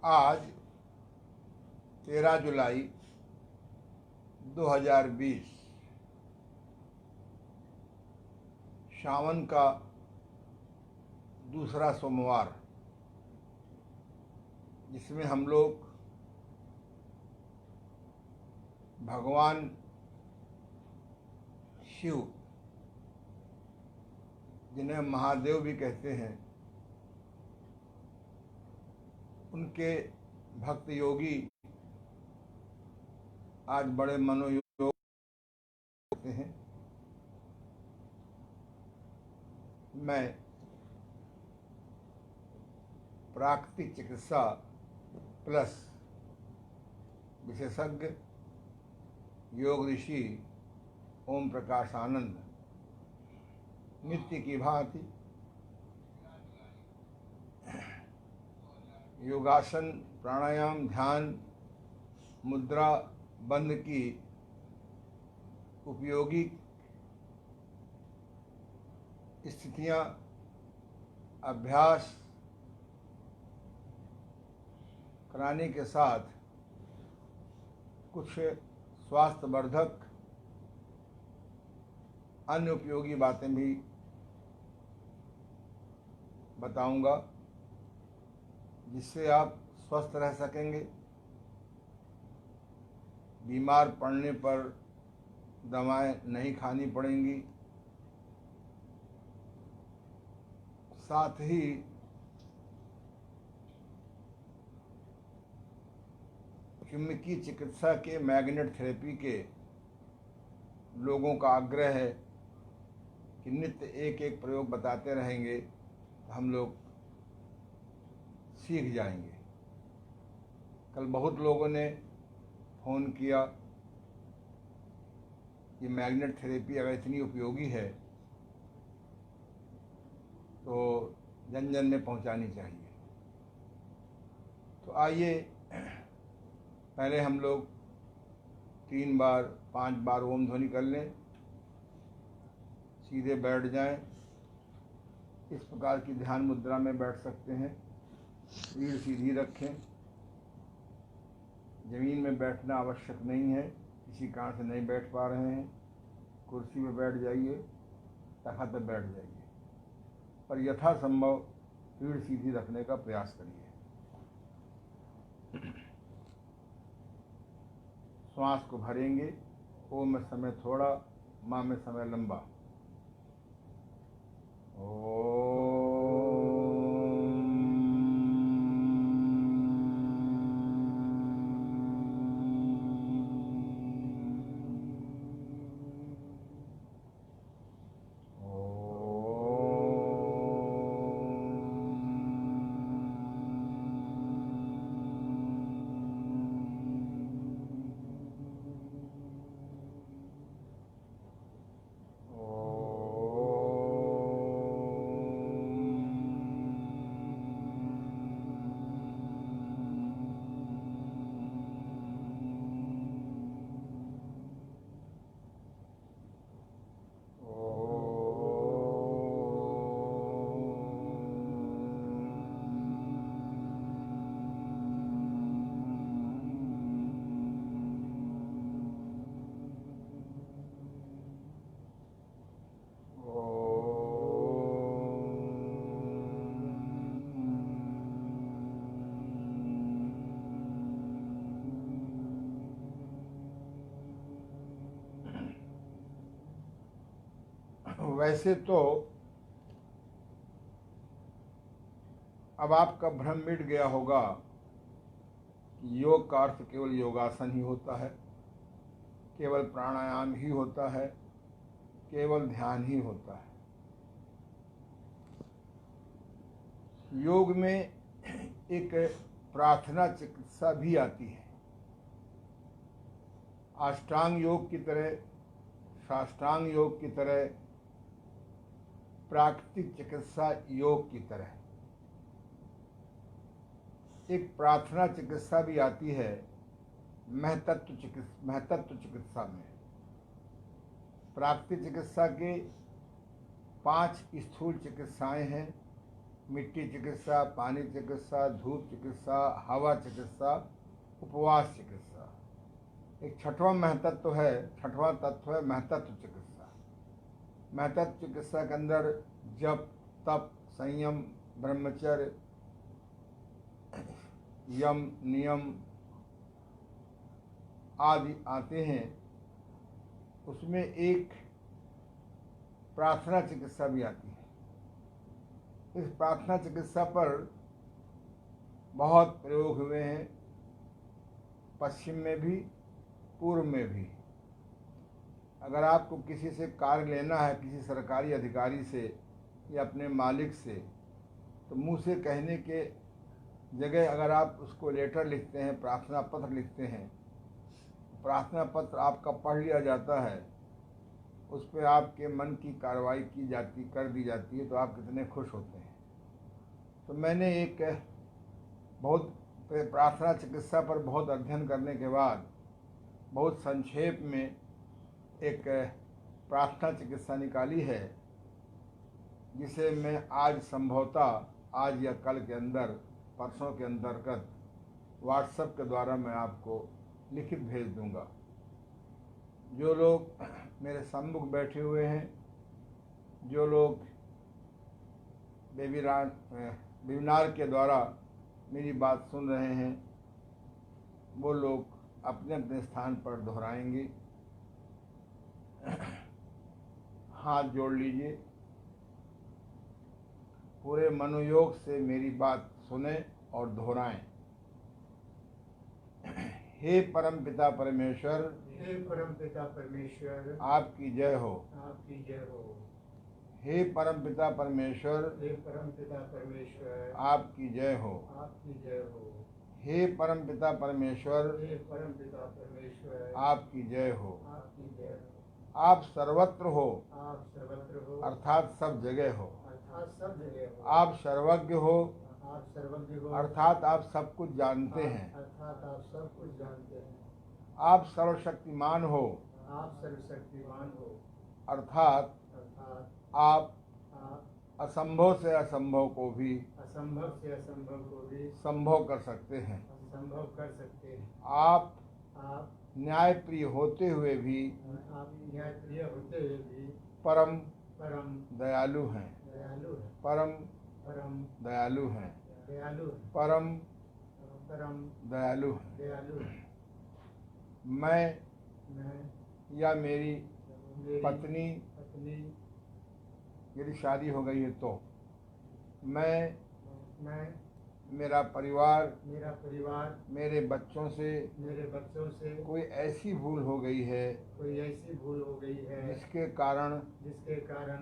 आज 13 जुलाई 2020 सावन का दूसरा सोमवार, जिसमें हम लोग भगवान शिव, जिन्हें महादेव भी कहते हैं, उनके भक्त योगी आज बड़े मनोयोग होते हैं। मैं प्राकृतिक चिकित्सा प्लस विशेषज्ञ योग ऋषि ओम प्रकाश आनंद नित्य की भांति योगासन, प्राणायाम, ध्यान, मुद्रा बंद की उपयोगी स्थितियां, अभ्यास कराने के साथ कुछ स्वास्थ्यवर्धक अन्य उपयोगी बातें भी बताऊंगा, जिससे आप स्वस्थ रह सकेंगे। बीमार पड़ने पर दवाएं नहीं खानी पड़ेंगी। साथ ही चुम्बकीय चिकित्सा के मैग्नेट थेरेपी के लोगों का आग्रह है कि नित्य एक एक प्रयोग बताते रहेंगे तो हम लोग सीख जाएंगे। कल बहुत लोगों ने फ़ोन किया कि मैग्नेट थेरेपी अगर इतनी उपयोगी है तो जन जन में पहुंचानी चाहिए। तो आइए पहले हम लोग 3 बार 5 बार ओम ध्वनि कर लें, सीधे बैठ जाएं। इस प्रकार की ध्यान मुद्रा में बैठ सकते हैं। रीढ़ सीधी रखें। ज़मीन में बैठना आवश्यक नहीं है। किसी कारण से नहीं बैठ पा रहे हैं, कुर्सी में बैठ जाइए, तख़्त पर बैठ जाइए, पर यथासंभव रीढ़ सीधी रखने का प्रयास करिए। श्वास को भरेंगे। ओम में समय थोड़ा, माँ में समय लंबा। वैसे तो अब आपका भ्रम मिट गया होगा कि योग का अर्थ केवल योगासन ही होता है, केवल प्राणायाम ही होता है, केवल ध्यान ही होता है। योग में एक प्रार्थना चिकित्सा भी आती है। अष्टांग योग की तरह, साष्टांग योग की तरह, प्राकृतिक चिकित्सा योग की तरह एक प्रार्थना चिकित्सा भी आती है महतत्व चिकित्सा में। प्राकृतिक चिकित्सा के 5 स्थूल चिकित्साएं हैं, मिट्टी चिकित्सा, पानी चिकित्सा, धूप चिकित्सा, हवा चिकित्सा, उपवास चिकित्सा। एक छठवां महतत्व है, छठवां तत्व है महतत्व चिकित्सा। महतत्व चिकित्सा के अंदर जप, तप, संयम, ब्रह्मचर्य, यम, नियम आदि आते हैं। उसमें एक प्रार्थना चिकित्सा भी आती है। इस प्रार्थना चिकित्सा पर बहुत प्रयोग हुए हैं, पश्चिम में भी, पूर्व में भी। अगर आपको किसी से कार्य लेना है, किसी सरकारी अधिकारी से या अपने मालिक से, तो मुंह से कहने के जगह अगर आप उसको लेटर लिखते हैं, प्रार्थना पत्र लिखते हैं, प्रार्थना पत्र आपका पढ़ लिया जाता है, उस पर आपके मन की कार्रवाई कर दी जाती है, तो आप कितने खुश होते हैं। तो मैंने एक बहुत प्रार्थना चिकित्सा पर बहुत अध्ययन करने के बाद बहुत संक्षेप में एक प्रार्थना चिकित्सा निकाली है, जिसे मैं आज संभवतः आज या कल के अंदर, परसों के अंतर्गत व्हाट्सएप के द्वारा मैं आपको लिखित भेज दूंगा। जो लोग मेरे सम्मुख बैठे हुए हैं, जो लोग वेबिनार के द्वारा मेरी बात सुन रहे हैं, वो लोग अपने अपने स्थान पर दोहराएंगे। हाथ जोड़ लीजिए, पूरे मनोयोग से मेरी बात सुने और दोहराएं। हे परम पिता परमेश्वर, हे परम पिता परमेश्वर, आपकी जय हो, आपकी जय हो। हे परम पिता परमेश्वर, हे परम पिता परमेश्वर, आपकी जय हो, आपकी जय हो। हे परम पिता परमेश्वर, हे परम पिता परमेश्वर, आपकी जय हो। आपकी जय हो। आप सर्वत्र हो, आप सर्वत्र हो, अर्थात सब जगह हो। अर्थात सब जगह हो। आप सर्वज्ञ हो, आप सर्वज्ञ हो, अर्थात आप सब कुछ जानते हैं। अर्थात आप सब कुछ जानते हैं। आप सर्वशक्तिमान हो, आप सर्वशक्तिमान हो, अर्थात अर्थात आप आप असंभव से असंभव को भी असंभव से असंभव को भी संभव कर सकते हैं। संभव कर सकते हैं। आप आप न्यायप्रिय होते हुए भी आप न्यायप्रिय होते हुए भी परम परम दयालु हैं, दयालु है, परम परम दयालु हैं, दयालु है, परम परम दयालु हैं। दयालु है। मैं मैं या मेरी मेरी पत्नी, पत्नी, यदि शादी हो गई है तो मैं, मैं, मेरा परिवार, मेरा परिवार, मेरे बच्चों से मेरे बच्चों से कोई ऐसी भूल हो गई है कोई ऐसी भूल हो गई है जिसके कारण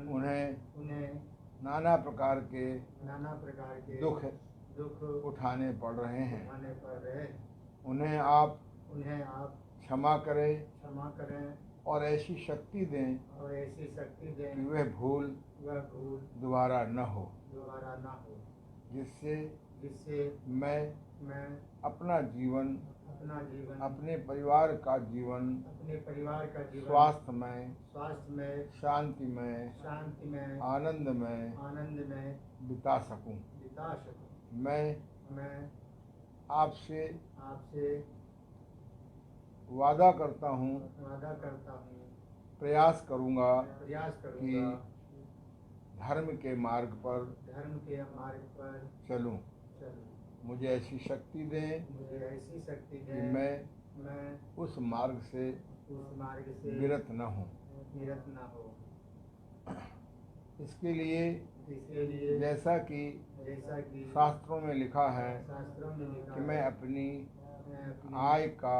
उन्हें नाना प्रकार के नाना प्रकार के दुख दुख उठाने पड़ रहे हैं। उठाने पड़ रहे हैं। उन्हें आप क्षमा करें क्षमा करें और ऐसी शक्ति दें और ऐसी शक्ति दें कि वह भूल दोबारा न हो, जिससे मैं अपना जीवन अपने परिवार का जीवन स्वास्थ्यमय, शांतिमय, आनंदमय बिता सकूं। मैं आपसे वादा करता हूँ, प्रयास करूँगा कि धर्म के मार्ग पर चलूँ। मुझे ऐसी शक्ति दें कि मैं उस मार्ग से विरत न हूँ। इसके लिए जैसा कि शास्त्रों में लिखा है कि मैं अपनी आय का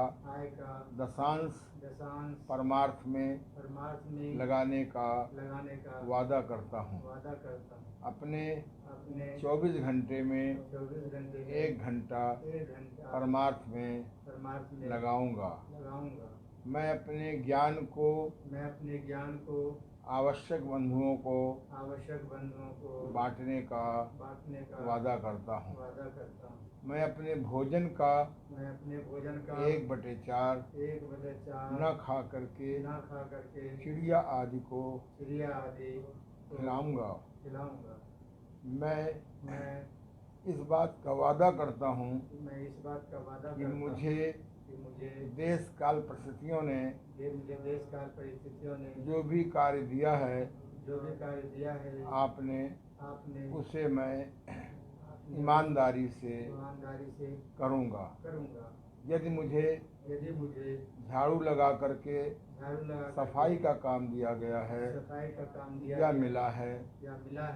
दशांश परमार्थ में लगाने का वादा करता हूँ। अपने 24 घंटे में 1 घंटा परमार्थ में लगाऊंगा। मैं अपने ज्ञान को आवश्यक बंधुओं को बांटने का वादा करता हूँ। मैं अपने भोजन का 1/4 न खा करके चिड़िया आदि को खिलाऊंगा। मैं इस बात का वादा करता हूँ इस बात का वादा कि करता हूँ मुझे कि मुझे देश काल परिस्थितियों ने देश काल परिस्थितियों ने जो भी कार्य दिया है, जो भी कार्य दिया है आपने उसे मैं ईमानदारी से करूँगा। यदि मुझे झाड़ू लगा करके सफाई का काम दिया गया है या मिला है,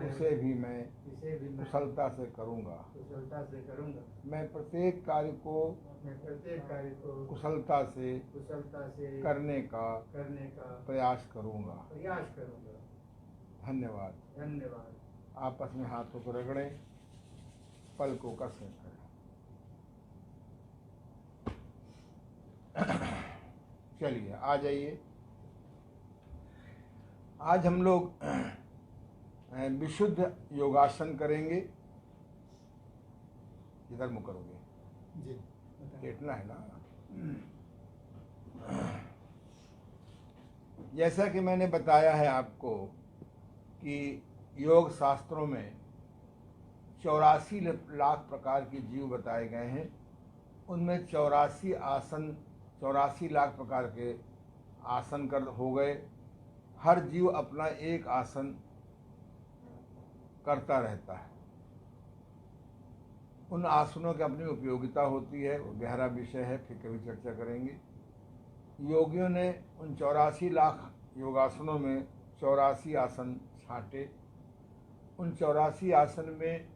उसे भी मैं कुशलता से करूँगा। मैं प्रत्येक कार्य को कुशलता से करने का प्रयास करूँगा। धन्यवाद। आपस में हाथों को रगड़ें, पलकों का सेंक करें। चलिए आ जाइए। आज हम लोग विशुद्ध योगासन करेंगे। इधर मुँह करोगे जी, लेटना है ना। जैसा कि मैंने बताया है आपको कि योग शास्त्रों में 84 लाख प्रकार के जीव बताए गए हैं। उनमें 84 लाख प्रकार के आसन कर हो गए। हर जीव अपना एक आसन करता रहता है। उन आसनों की अपनी उपयोगिता होती है, वो गहरा विषय है, फिर कभी चर्चा करेंगे। योगियों ने उन 84 लाख योगासनों में 84 आसन छांटे। उन 84 आसन में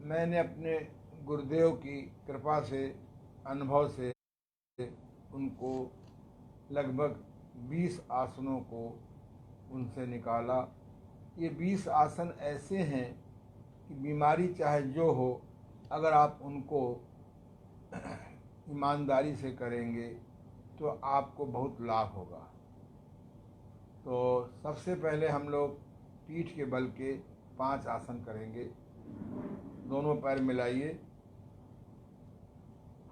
मैंने अपने गुरुदेव की कृपा से, अनुभव से उनको लगभग 20 आसनों को उनसे निकाला। ये 20 आसन ऐसे हैं कि बीमारी चाहे जो हो, अगर आप उनको ईमानदारी से करेंगे तो आपको बहुत लाभ होगा। तो सबसे पहले हम लोग पीठ के बल के 5 आसन करेंगे। दोनों पैर मिलाइए,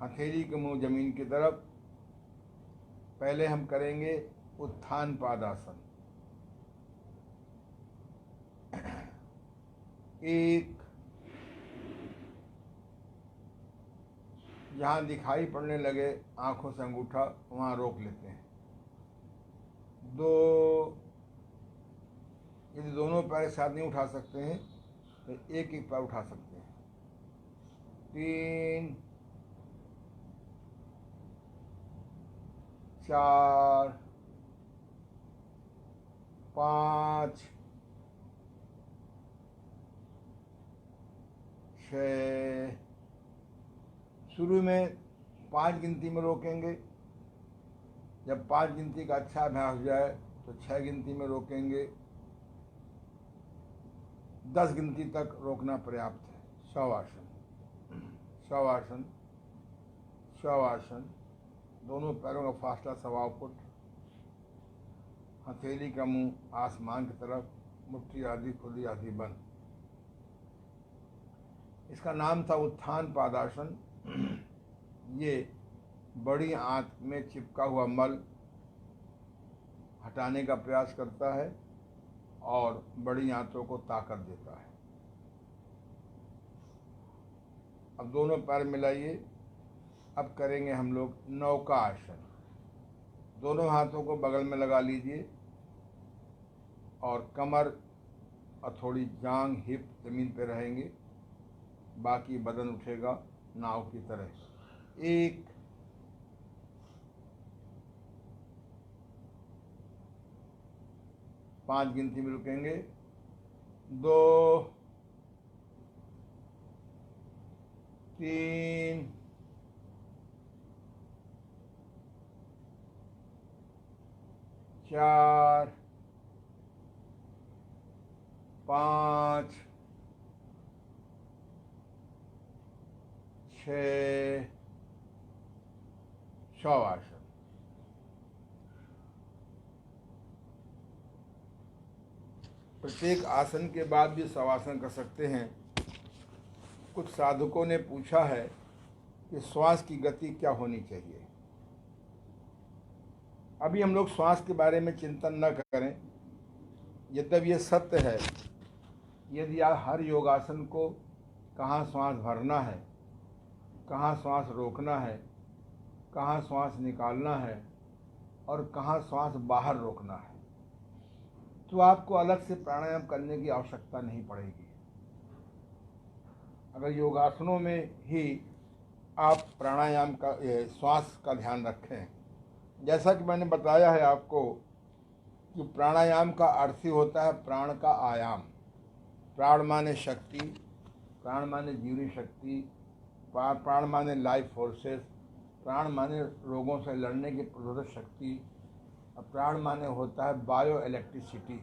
हथेली के मुंह जमीन की तरफ। पहले हम करेंगे उत्थान पादासन। 1, जहाँ दिखाई पड़ने लगे आंखों से अंगूठा, वहाँ रोक लेते हैं। 2, यदि दोनों पैर साथ नहीं उठा सकते हैं तो एक एक पैर उठा सकते हैं। 3, 4, 5, 6। शुरू में 5 गिनती में रोकेंगे। जब 5 गिनती का अच्छा अभ्यास हो जाए तो 6 गिनती में रोकेंगे। 10 गिनती तक रोकना पर्याप्त है। शवासन, शवासन, शवासन। दोनों पैरों का फासला 1.25 फुट। हथेली का मुंह आसमान की तरफ, मुट्ठी आधी खुली आधी बंद। इसका नाम था उत्थान पादासन। ये बड़ी आंत में चिपका हुआ मल हटाने का प्रयास करता है और बड़ी आंतों को ताकत देता है। अब दोनों पैर मिलाइए। अब करेंगे हम लोग नौका आसन। दोनों हाथों को बगल में लगा लीजिए और कमर और थोड़ी जांघ, हिप जमीन पे रहेंगे। बाकी बदन उठेगा नाव की तरह। 1, 5 गिनती में रुकेंगे। 2, 3, 4, 5, 6। शवासन। प्रत्येक आसन के बाद भी शवासन कर सकते हैं। कुछ साधकों ने पूछा है कि श्वास की गति क्या होनी चाहिए। अभी हम लोग श्वास के बारे में चिंतन न करें। यद्यपि ये सत्य है यदि आप हर योगासन को कहाँ श्वास भरना है, कहाँ श्वास रोकना है, कहाँ श्वास निकालना है और कहाँ श्वास बाहर रोकना है, तो आपको अलग से प्राणायाम करने की आवश्यकता नहीं पड़ेगी। अगर योगासनों में ही आप प्राणायाम का श्वास का ध्यान रखें, जैसा कि मैंने बताया है आपको कि प्राणायाम का अर्थ ही होता है प्राण का आयाम। प्राण माने शक्ति, प्राण माने जीवनी शक्ति, प्राण माने लाइफ फोर्सेस, प्राण माने रोगों से लड़ने की प्रतिरोधक शक्ति, और प्राण माने होता है बायो इलेक्ट्रिसिटी,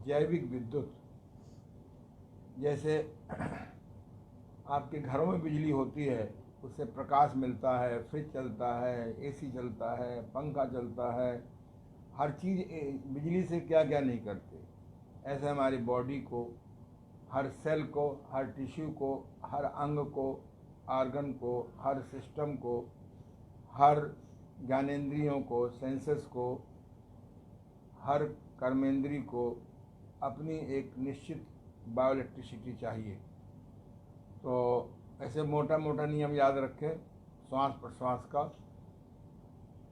जैविक विद्युत। जैसे आपके घरों में बिजली होती है, उससे प्रकाश मिलता है, फ्रिज चलता है, एसी चलता है, पंखा चलता है, हर चीज़ बिजली से क्या क्या नहीं करते। ऐसे हमारी बॉडी को, हर सेल को, हर टिश्यू को, हर अंग को, आर्गन को, हर सिस्टम को, हर ज्ञानेंद्रियों को, सेंसेस को, हर कर्मेंद्री को अपनी एक निश्चित बायो इलेक्ट्रिसिटी चाहिए। तो ऐसे मोटा मोटा नियम याद रखें श्वास प्रश्वास का।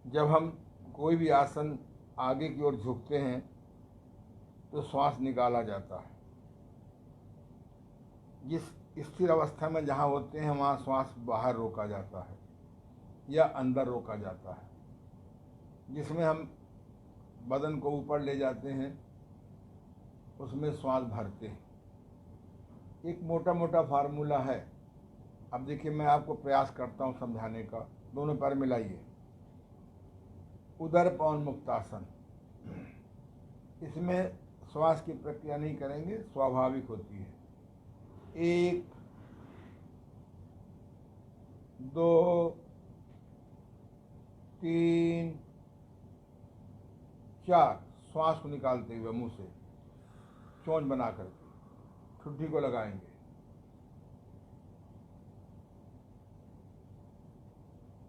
जब हम कोई भी आसन आगे की ओर झुकते हैं तो श्वास निकाला जाता है। जिस स्थिर अवस्था में जहाँ होते हैं वहाँ श्वास बाहर रोका जाता है या अंदर रोका जाता है। जिसमें हम बदन को ऊपर ले जाते हैं उसमें श्वास भरते हैं। एक मोटा मोटा फार्मूला है। अब देखिए, मैं आपको प्रयास करता हूँ समझाने का। दोनों पैर मिलाइए। उदर पवन मुक्तासन, इसमें श्वास की प्रक्रिया नहीं करेंगे, स्वाभाविक होती है। 1 2 3 4 श्वास को निकालते हुए मुंह से चोंच बना करके ठुड्डी को लगाएंगे।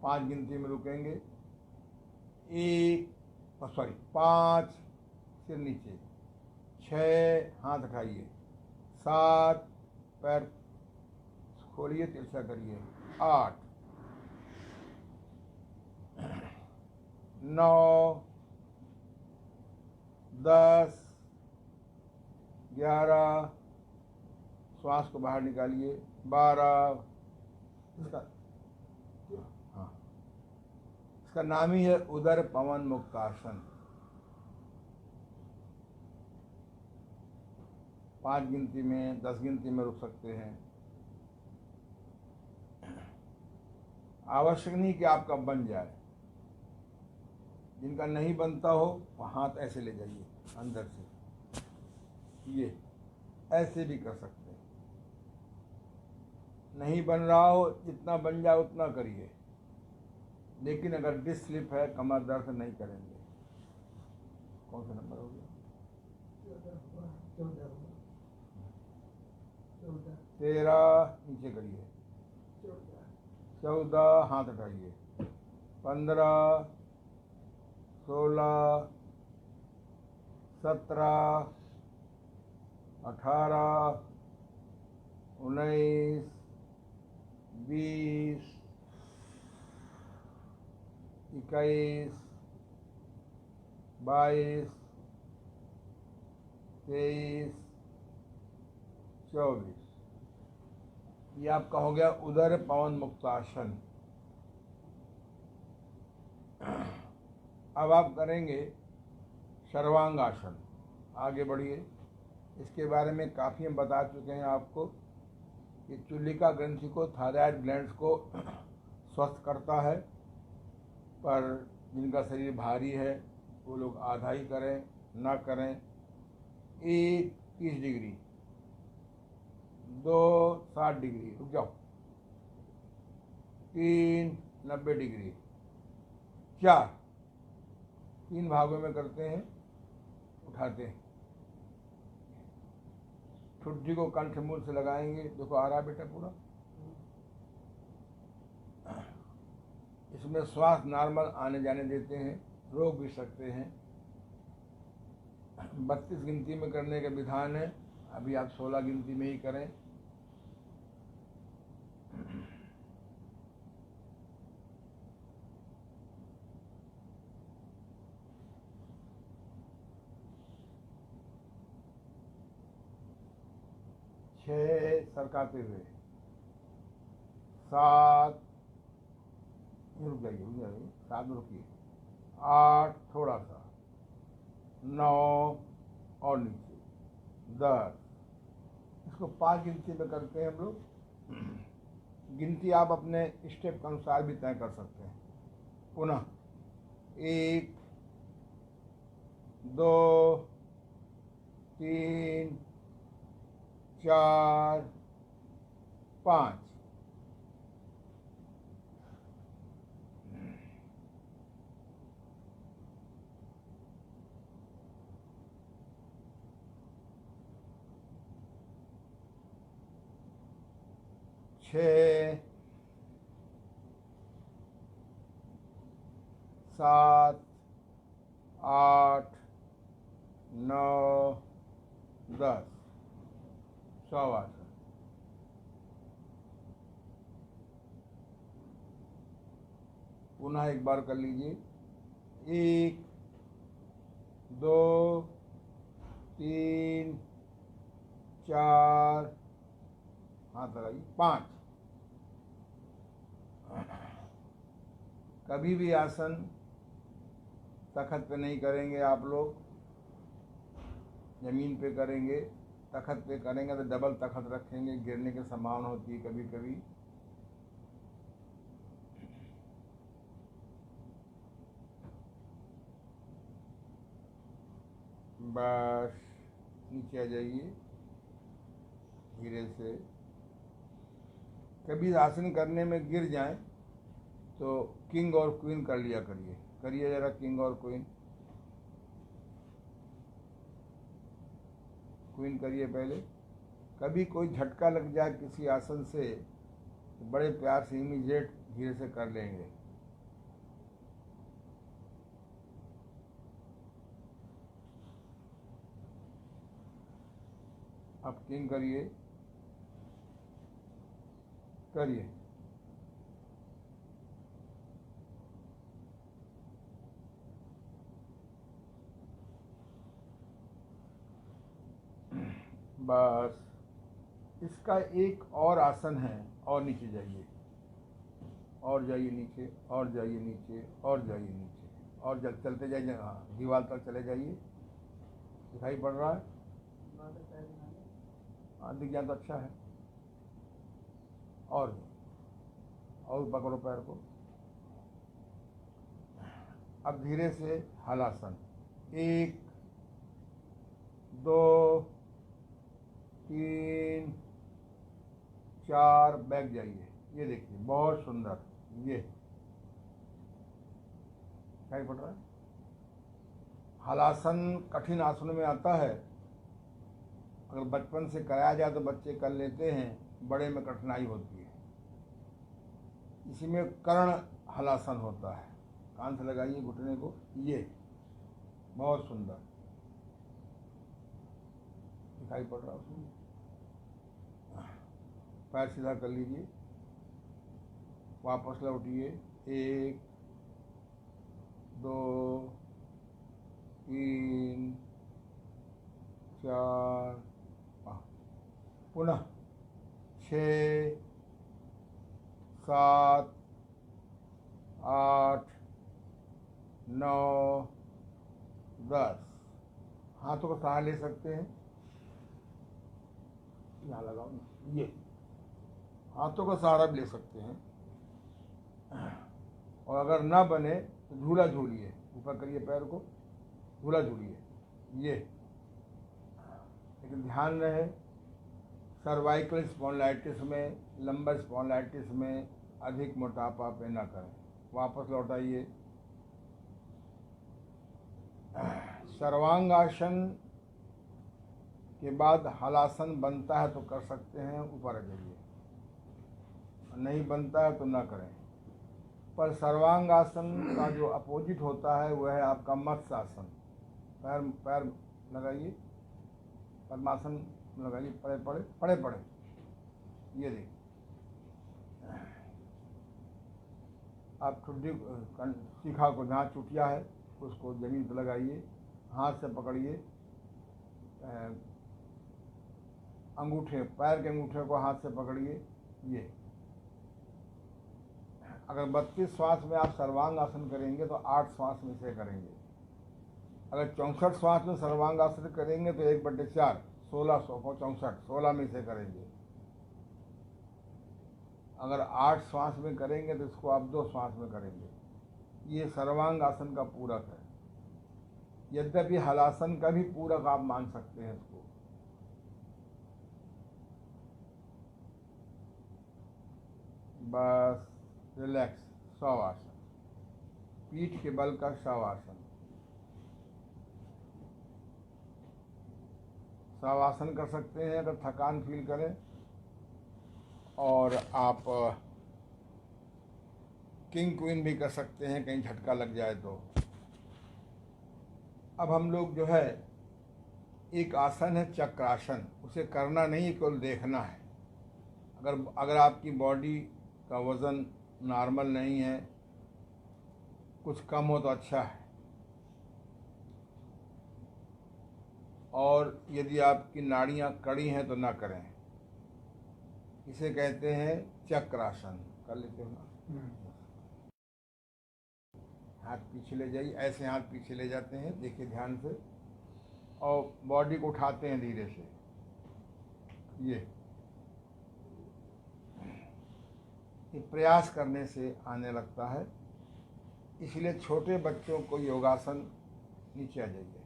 5 गिनती में रुकेंगे। 5 सिर नीचे, 6 हाथ उठाइए, 7 पैर खोलिए, तिरछा करिए, 8 9 10 11 श्वास को बाहर निकालिए, 12। इसका नाम ही है उदर पवन मुक्तासन। 5 गिनती में, 10 गिनती में रुक सकते हैं। आवश्यक नहीं कि आपका बन जाए। जिनका नहीं बनता हो वो हाथ ऐसे ले जाइए अंदर से, ये ऐसे भी कर सकते हैं। नहीं बन रहा हो, जितना बन जाए उतना करिए। लेकिन अगर डिस्क स्लिप है, कमर दर्द नहीं करेंगे। कौन सा नंबर हो गया? 13 नीचे करिए, 14 हाथ उठाइए, 15 16 17 18 19 20 21 22 23 24। ये आपका हो गया उदर पवन मुक्तासन। अब आप करेंगे सर्वांगासन। आगे बढ़िए। इसके बारे में काफ़ी हम बता चुके हैं आपको कि चुल्लिका ग्रंथि को, थायराइड ग्लैंड्स को स्वस्थ करता है। पर जिनका शरीर भारी है वो लोग आधा ही करें, ना करें। 1 30 डिग्री, 2 60 डिग्री, रुक जाओ, 3 90 डिग्री, 4 3 भागों में करते हैं, उठाते हैं। ठुड्डी को कंठ मूल से लगाएंगे। देखो आ रहा बेटा पूरा। इसमें श्वास नॉर्मल आने जाने देते हैं, रोक भी सकते हैं। 32 गिनती में करने का विधान है। अभी आप 16 गिनती में ही करें। छः सरकाते हुए, 7, रुक जाइए 7 रुकिए, 8 थोड़ा सा, 9 और नीचे, 10। इसको 5 गिनती में करते हैं हम लोग। गिनती आप अपने स्टेप के अनुसार भी तय कर सकते हैं। पुनः 1, 2, 3, 4, 5। छः, 7, 8, 9, 10 शवासन। पुनः एक बार कर लीजिए। 1, 2, 3, 4, हाथ लगाइए, 5। कभी भी आसन तखत पे नहीं करेंगे आप लोग, जमीन पे करेंगे। तखत पे करेंगे तो डबल तखत रखेंगे, गिरने की संभावना होती है कभी कभी। बस नीचे आ जाइए धीरे से। कभी आसन करने में गिर जाएं तो किंग और क्वीन कर लिया करिए। करिए जरा किंग और क्वीन। क्वीन करिए पहले। कभी कोई झटका लग जाए किसी आसन से तो बड़े प्यार से इमीडिएट धीरे से कर लेंगे। अब किंग करिए, करिए। बस इसका एक और आसन है, और नीचे जाइए, और जाइए नीचे, और जाइए नीचे, और जाइए नीचे, और चलते जाइए। हाँ, दीवार तक चले जाइए। दिखाई पड़ रहा है? हाँ, दिख जाए तो अच्छा है। और पकड़ो पैर को। अब धीरे से हलासन। 1, 2, 3, 4, बैक जाइए। ये देखिए बहुत सुंदर। ये क्या पड़ रहा है? हलासन कठिन आसनों में आता है। अगर बचपन से कराया जाए तो बच्चे कर लेते हैं, बड़े में कठिनाई होती है। इसी में कर्ण हलासन होता है। कान से लगाइए घुटने को। ये बहुत सुंदर दिखाई पड़ रहा है उसमें। पैर सीधा कर लीजिए, वापस लौटिए। 1, 2, 3, 4, 5। पुनः 6, 7, 8, 9, 10। हाथों को सहारा ले सकते हैं। यहाँ लगाओ ना, ये हाथों का सहारा भी ले सकते हैं। और अगर ना बने तो झूला झूलिए। ऊपर करिए पैर को, झूला झूलिए। ये लेकिन ध्यान रहे, सर्वाइकल स्पॉन्डिलाइटिस में, लंबर स्पॉन्डिलाइटिस में अधिक मोटापा पे ना करें। वापस लौटाइए। सर्वांगासन के बाद हलासन बनता है तो कर सकते हैं, ऊपर आ जाइए। नहीं बनता है तो ना करें। पर सर्वांगासन का जो अपोजिट होता है वह है आपका मत्स्यासन। पैर लगाइए, पद्मासन लगाइए, पड़े पड़े पड़े पड़े, ये देखिए। आप ठुड्डी शिखा को जहाँ चुटिया है उसको जमीन पर लगाइए, हाथ से पकड़िए, अंगूठे, पैर के अंगूठे को हाथ से पकड़िए। ये अगर 32 श्वास में आप सर्वांग आसन करेंगे तो 8 श्वास में से करेंगे। अगर 64 श्वास में सर्वांग आसन करेंगे तो 1/4 1664 16 में से करेंगे। अगर 8 श्वास में करेंगे तो इसको आप 2 श्वास में करेंगे। ये सर्वांग आसन का पूरक है। यद्यपि हलासन का भी पूरक आप मान सकते हैं इसको। बस रिलैक्स, शवासन, पीठ के बल का शवासन। शवासन कर सकते हैं अगर थकान फील करें। और आप किंग क्वीन भी कर सकते हैं कहीं झटका लग जाए तो। अब हम लोग जो है, एक आसन है चक्रासन, उसे करना नहीं केवल देखना है। अगर आपकी बॉडी का वज़न नॉर्मल नहीं है, कुछ कम हो तो अच्छा है। और यदि आपकी नाड़ियाँ कड़ी हैं तो ना करें। इसे कहते हैं चक्रासन। कर लेते हो ना, हाथ पीछे ले जाइए, ऐसे हाथ पीछे ले जाते हैं, देखिए ध्यान से, और बॉडी को उठाते हैं धीरे से। ये प्रयास करने से आने लगता है। इसलिए छोटे बच्चों को योगासन, नीचे आ जाइए,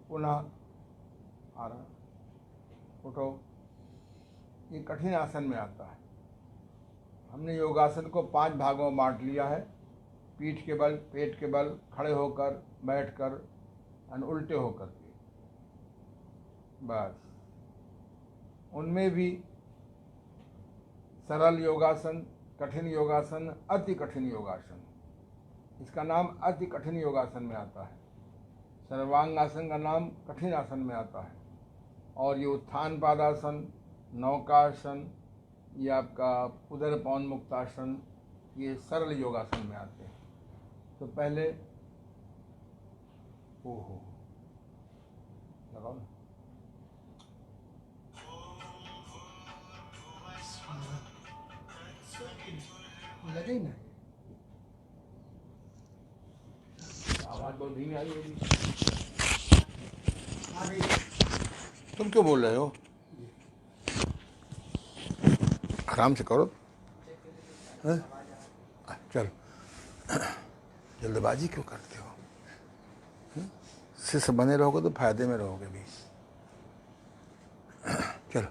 पुनः आ रहा, उठो। ये कठिन आसन में आता है। हमने योगासन को 5 भागों में बांट लिया है। पीठ के बल, पेट के बल, खड़े होकर, बैठकर और उल्टे होकर के। बस उनमें भी सरल योगासन, कठिन योगासन, अति कठिन योगासन। इसका नाम अति कठिन योगासन में आता है। सर्वांगासन का नाम कठिन आसन में आता है। और ये उत्थान पादासन, नौकासन, ये आपका उदर पवन मुक्तासन, ये सरल योगासन में आते हैं। तो पहले ओहो लगाओ ना, लगे ना, आवाज बहुत धीमी आई होगी। तुम क्यों बोल रहे हो? आराम से करो। चल, जल्दबाजी क्यों करते हो? शिष्य बने रहोगे तो फायदे में रहोगे भी। चलो,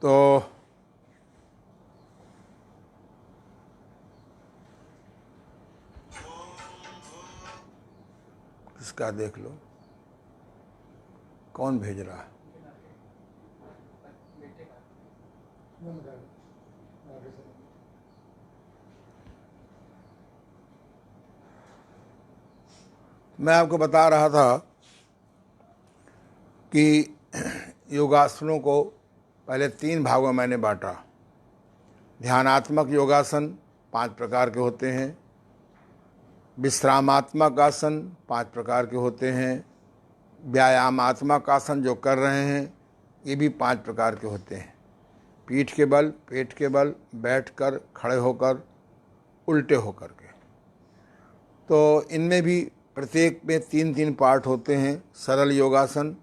तो इसका देख लो कौन भेज रहा है। मैं आपको बता रहा था कि योगासनों को पहले 3 भागों में मैंने बांटा। ध्यानात्मक योगासन 5 प्रकार के होते हैं। विश्रामात्मक आसन 5 प्रकार के होते हैं। व्यायामात्मक आसन जो कर रहे हैं ये भी 5 प्रकार के होते हैं। पीठ के बल, पेट के बल, बैठकर, खड़े होकर, उल्टे होकर के। तो इनमें भी प्रत्येक में 3-3 पार्ट होते हैं। सरल योगासन,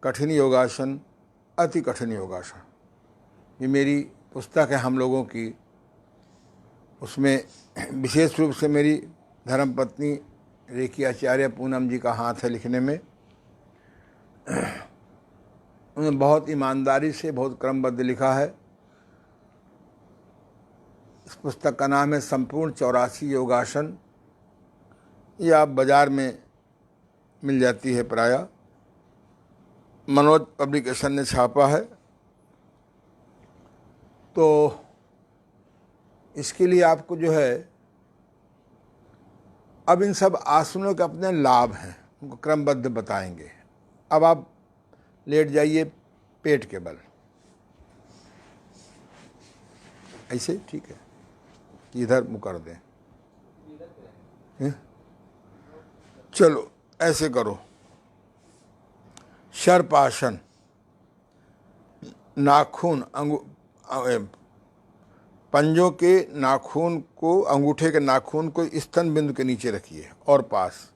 कठिन योगासन, अति कठिन योगासन। ये मेरी पुस्तक है हम लोगों की। उसमें विशेष रूप से मेरी धर्मपत्नी रेखी आचार्य पूनम जी का हाथ है लिखने में। उन्होंने बहुत ईमानदारी से, बहुत क्रमबद्ध लिखा है। इस पुस्तक का नाम है संपूर्ण 84 योगासन। ये आप बाज़ार में मिल जाती है प्रायः। मनोज पब्लिकेशन ने छापा है। तो इसके लिए आपको जो है अब इन सब आसनों के अपने लाभ हैं, उनको क्रमबद्ध बताएंगे। अब आप लेट जाइए पेट के बल, ऐसे ठीक है, इधर मुँह कर दें। चलो ऐसे करो। सर्पासन, नाखून पंजों के नाखून को, अंगूठे के नाखून को स्तन बिंदु के नीचे रखिए और पास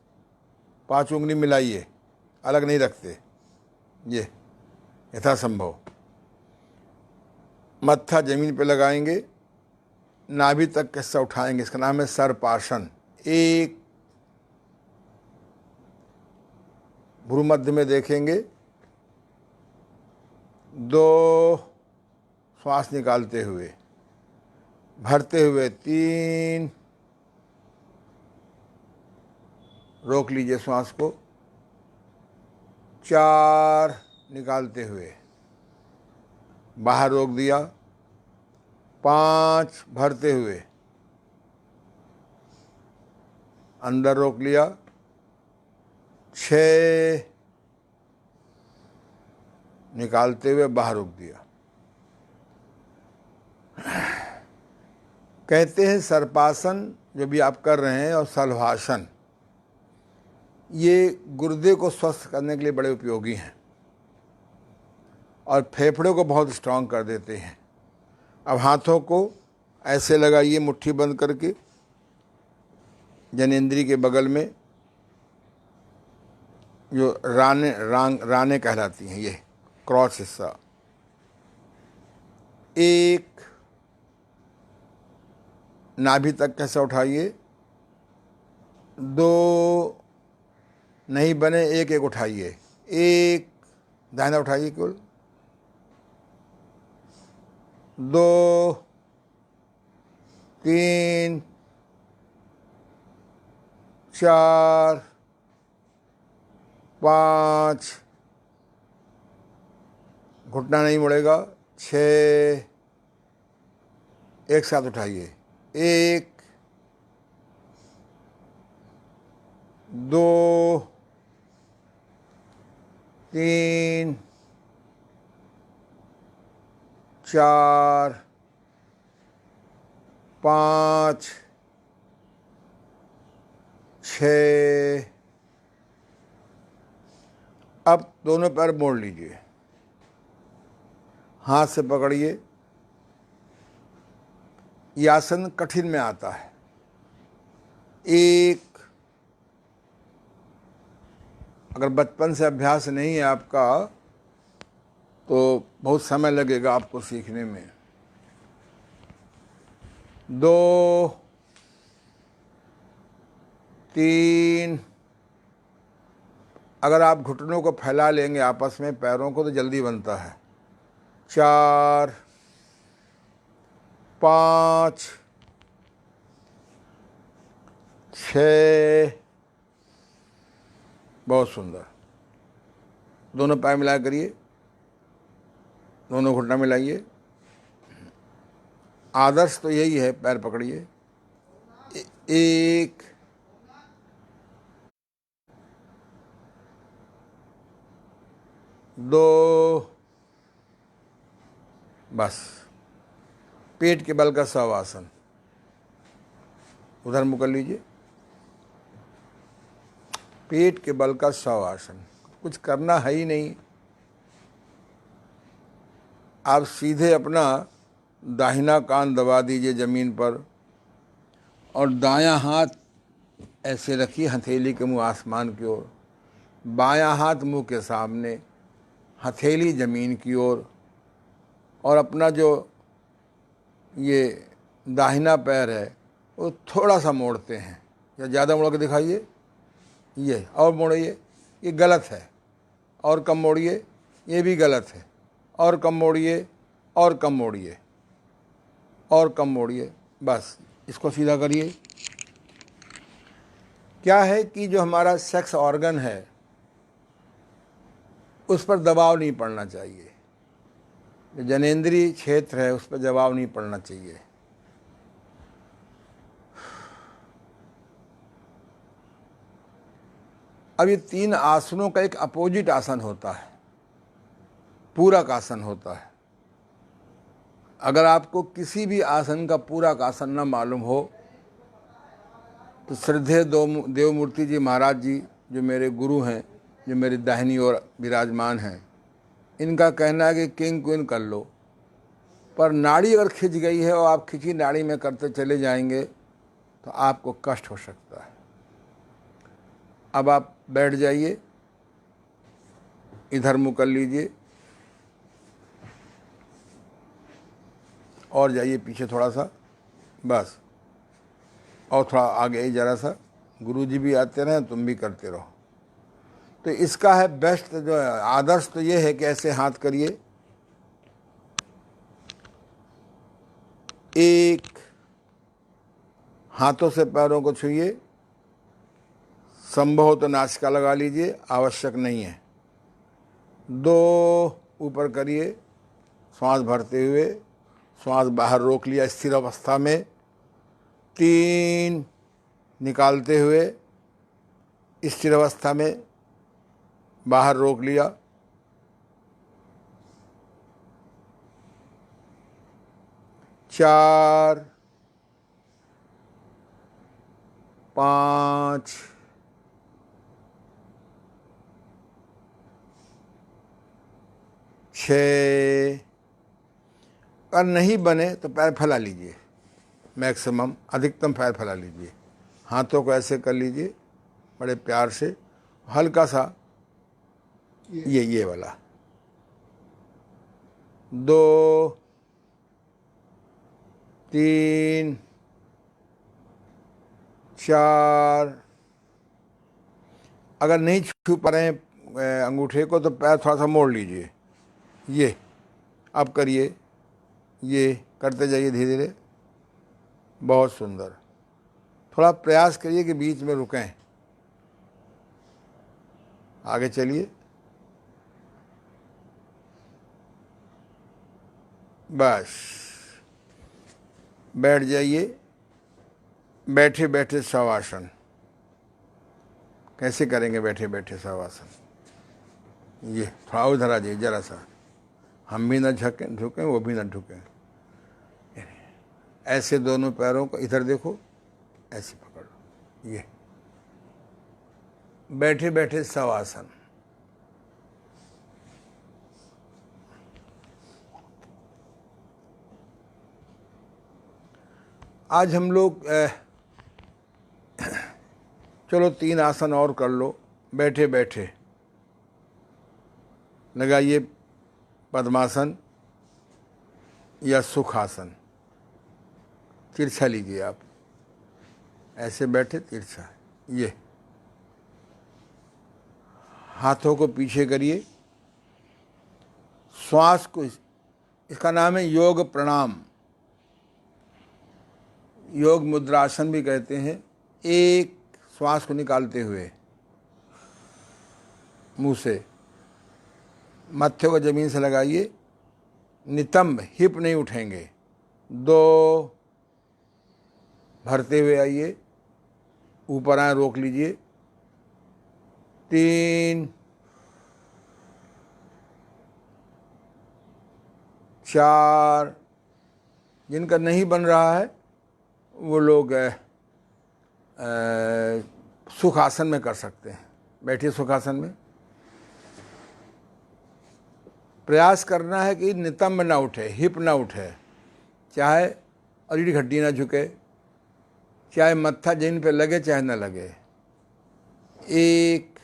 5 उंगली मिलाइए, अलग नहीं रखते, ये यथासंभव। मत्था जमीन पे लगाएंगे, नाभि तक के हिस्सा उठाएंगे, इसका नाम है सर्पासन। एक भ्रूमध्य में देखेंगे, 2 श्वास निकालते हुए, भरते हुए 3, रोक लीजिए श्वास को, 4 निकालते हुए, बाहर रोक दिया, 5 भरते हुए, अंदर रोक लिया, 6 निकालते हुए बाहर रोक दिया। कहते हैं सर्पासन जो भी आप कर रहे हैं और शलभासन, ये गुर्दे को स्वस्थ करने के लिए बड़े उपयोगी हैं और फेफड़े को बहुत स्ट्रांग कर देते हैं। अब हाथों को ऐसे लगाइए मुट्ठी बंद करके जनेंद्री के बगल में, जो राने कहलाती हैं, ये क्रॉस हिस्सा। 1 नाभि तक कैसे उठाइए, 2 नहीं बने, 1 उठाइए, 1 दाहिना उठाइए केवल, 2 3 4 5, घुटना नहीं मुड़ेगा, 6, एक साथ उठाइए, 1 2 3 4 5 6। अब दोनों पैर मोड़ लीजिए, हाथ से पकड़िए। ये आसन कठिन में आता है। 1, अगर बचपन से अभ्यास नहीं है आपका तो बहुत समय लगेगा आपको सीखने में। 2 3, अगर आप घुटनों को फैला लेंगे आपस में पैरों को तो जल्दी बनता है। 4 5 6, बहुत सुंदर। दोनों पैर मिला करिए, दोनों घुटना मिलाइए। आदर्श तो यही है, पैर पकड़िए। 1 2, बस। पेट के बल का शवासन, उधर मुँह कर लीजिए। पेट के बल का शवासन, कुछ करना है ही नहीं। आप सीधे अपना दाहिना कान दबा दीजिए ज़मीन पर और दायां हाथ ऐसे रखिए हथेली के मुंह आसमान की ओर, बायां हाथ मुंह के सामने, हथेली ज़मीन की ओर, और अपना जो ये दाहिना पैर है वो थोड़ा सा मोड़ते हैं, या ज़्यादा मोड़ के दिखाइए, ये और मोड़िए, ये गलत है, और कम मोड़िए, ये भी गलत है, और कम मोड़िए, और कम मोड़िए, और कम मोड़िए, बस इसको सीधा करिए। क्या है कि जो हमारा सेक्स ऑर्गन है उस पर दबाव नहीं पड़ना चाहिए, जो जनेंद्रीय क्षेत्र है उस पर दबाव नहीं पड़ना चाहिए। अब ये 3 आसनों का एक अपोजिट आसन होता है, पूरक आसन होता है। अगर आपको किसी भी आसन का पूरक आसन न मालूम हो तो श्रद्धेय देवमूर्ति जी महाराज जी, जो मेरे गुरु हैं, जो मेरी दाहिनी ओर विराजमान हैं, इनका कहना है कि किंग क्वीन कर लो। पर नाड़ी अगर खिंच गई है और आप खिंची नाड़ी में करते चले जाएंगे तो आपको कष्ट हो सकता है। अब आप बैठ जाइए, इधर मुँह कर लीजिए और जाइए पीछे थोड़ा सा, बस, और थोड़ा आगे ही जरा सा। गुरुजी भी आते रहें, तुम भी करते रहो। तो इसका है बेस्ट जो है आदर्श तो ये है कि ऐसे हाथ करिए, एक हाथों से पैरों को छूइए, संभव हो तो नासिका लगा लीजिए, आवश्यक नहीं है। 2 ऊपर करिए, श्वास भरते हुए, श्वास बाहर रोक लिया स्थिर अवस्था में। 3 निकालते हुए स्थिर अवस्था में बाहर रोक लिया। 4 5 6। अगर नहीं बने तो पैर फैला लीजिए, मैक्सिमम अधिकतम पैर फैला लीजिए। हाथों को ऐसे कर लीजिए बड़े प्यार से, हल्का सा ये वाला। 2 3 4। अगर नहीं छू पा रहे हैं अंगूठे को तो पैर थोड़ा सा मोड़ लीजिए। ये अब करिए, ये करते जाइए धीरे धीरे, बहुत सुंदर। थोड़ा प्रयास करिए कि बीच में रुकें। आगे चलिए, बस बैठ जाइए। बैठे बैठे शवासन कैसे करेंगे? बैठे बैठे शवासन, ये थोड़ा उधर आ जाइए जरा सा, हम भी ना झुकें झुकें, वो भी ना झुकें। ऐसे दोनों पैरों को इधर देखो, ऐसे पकड़ लो। ये बैठे बैठे शवासन। आज हम लोग चलो 3 आसन और कर लो। बैठे बैठे लगाइए पद्मासन या सुखासन। तिरछा लीजिए आप, ऐसे बैठे तिरछा। ये हाथों को पीछे करिए, श्वास को, इसका नाम है योग प्रणाम, योग मुद्रासन भी कहते हैं। एक श्वास को निकालते हुए मुंह से, मत्थे को जमीन से लगाइए, नितंब, हिप नहीं उठेंगे। 2 भरते हुए आइए, ऊपर आए, रोक लीजिए। 3 4। जिनका नहीं बन रहा है वो लोग सुखासन में कर सकते हैं। बैठिए सुखासन में, प्रयास करना है कि नितंब ना उठे, हिप ना उठे, चाहे रीढ़ हड्डी ना झुके, चाहे मत्था जमीन पे लगे चाहे ना लगे। 1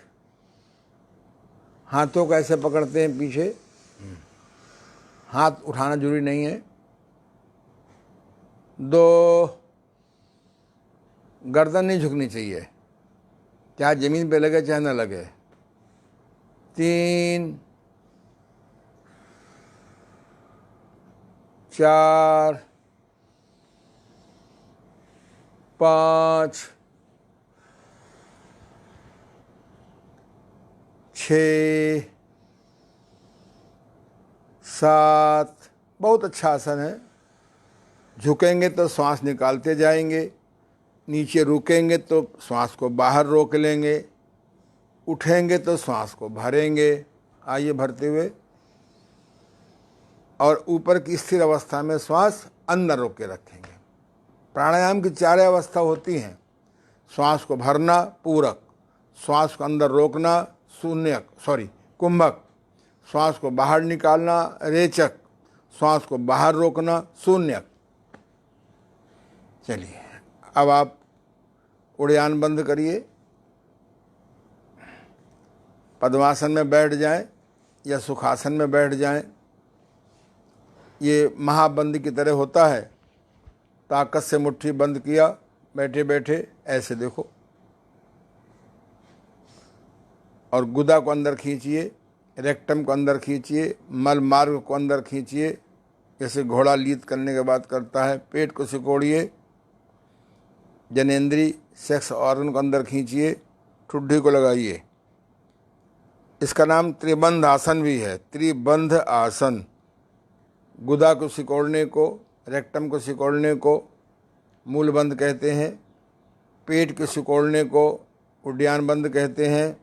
हाथों को ऐसे पकड़ते हैं पीछे, हाथ उठाना जरूरी नहीं है। 2 गर्दन नहीं झुकनी चाहिए, चाहे जमीन पे लगे चाहे ना लगे। 3 4 5 6 7। बहुत अच्छा आसन है। झुकेंगे तो श्वास निकालते जाएंगे, नीचे रुकेंगे तो श्वास को बाहर रोक लेंगे। उठेंगे तो श्वास को भरेंगे, आइए भरते हुए, और ऊपर की स्थिर अवस्था में श्वास अंदर रोक के रखेंगे। प्राणायाम की 4 अवस्था होती हैं। श्वास को भरना पूरक, श्वास को अंदर रोकना शून्यक कुंभक, श्वास को बाहर निकालना रेचक, श्वास को बाहर रोकना शून्यक। चलिए अब आप उड़ान बंद करिए, पद्मासन में बैठ जाएं या सुखासन में बैठ जाएं। ये महाबंद की तरह होता है। ताकत से मुट्ठी बंद किया, बैठे बैठे ऐसे देखो, और गुदा को अंदर खींचिए, रेक्टम को अंदर खींचिए, मल मार्ग को अंदर खींचिए, जैसे घोड़ा लीद करने के बाद करता है। पेट को सिकोड़िए, जनेंद्री सेक्स ऑर्गन को अंदर खींचिए, ठुड्डी को लगाइए। इसका नाम त्रिबंध आसन भी है, त्रिबंध आसन। गुदा को सिकोड़ने को, रेक्टम को सिकोड़ने को मूल बंद कहते हैं, पेट के सिकोड़ने को उड्डयन बंद कहते हैं,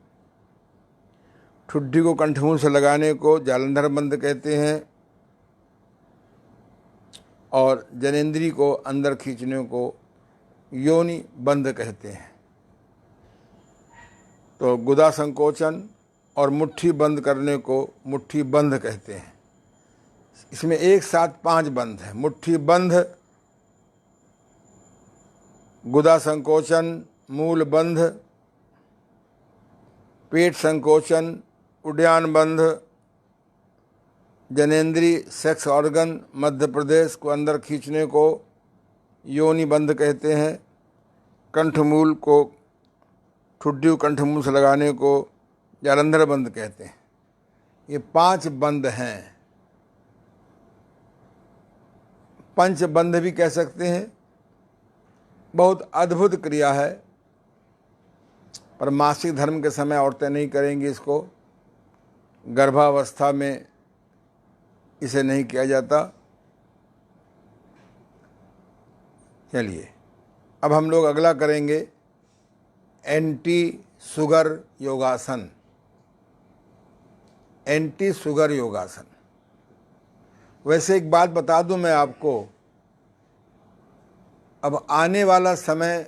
ठुड्डी को कंठमूल से लगाने को जालंधर बंद कहते हैं, और जनेंद्री को अंदर खींचने को योनि बंद कहते हैं। तो गुदा संकोचन और मुट्ठी बंद करने को मुट्ठी बंद कहते हैं। इसमें एक साथ 5 बंद है। मुट्ठी बंध, गुदा संकोचन, मूल बंध, पेट संकोचन, उड्डयन बंध, जनेंद्री सेक्स ऑर्गन मध्य प्रदेश को अंदर खींचने को योनि बंद कहते हैं, कंठमूल को ठुड्डी कंठमूल से लगाने को जालंधर बंद कहते हैं। ये 5 बंद हैं। पंच बंध भी कह सकते हैं। बहुत अद्भुत क्रिया है, पर मासिक धर्म के समय औरतें नहीं करेंगी इसको। गर्भावस्था में इसे नहीं किया जाता। चलिए अब हम लोग अगला करेंगे एंटी शुगर योगासन। एंटी शुगर योगासन। वैसे एक बात बता दूं मैं आपको, अब आने वाला समय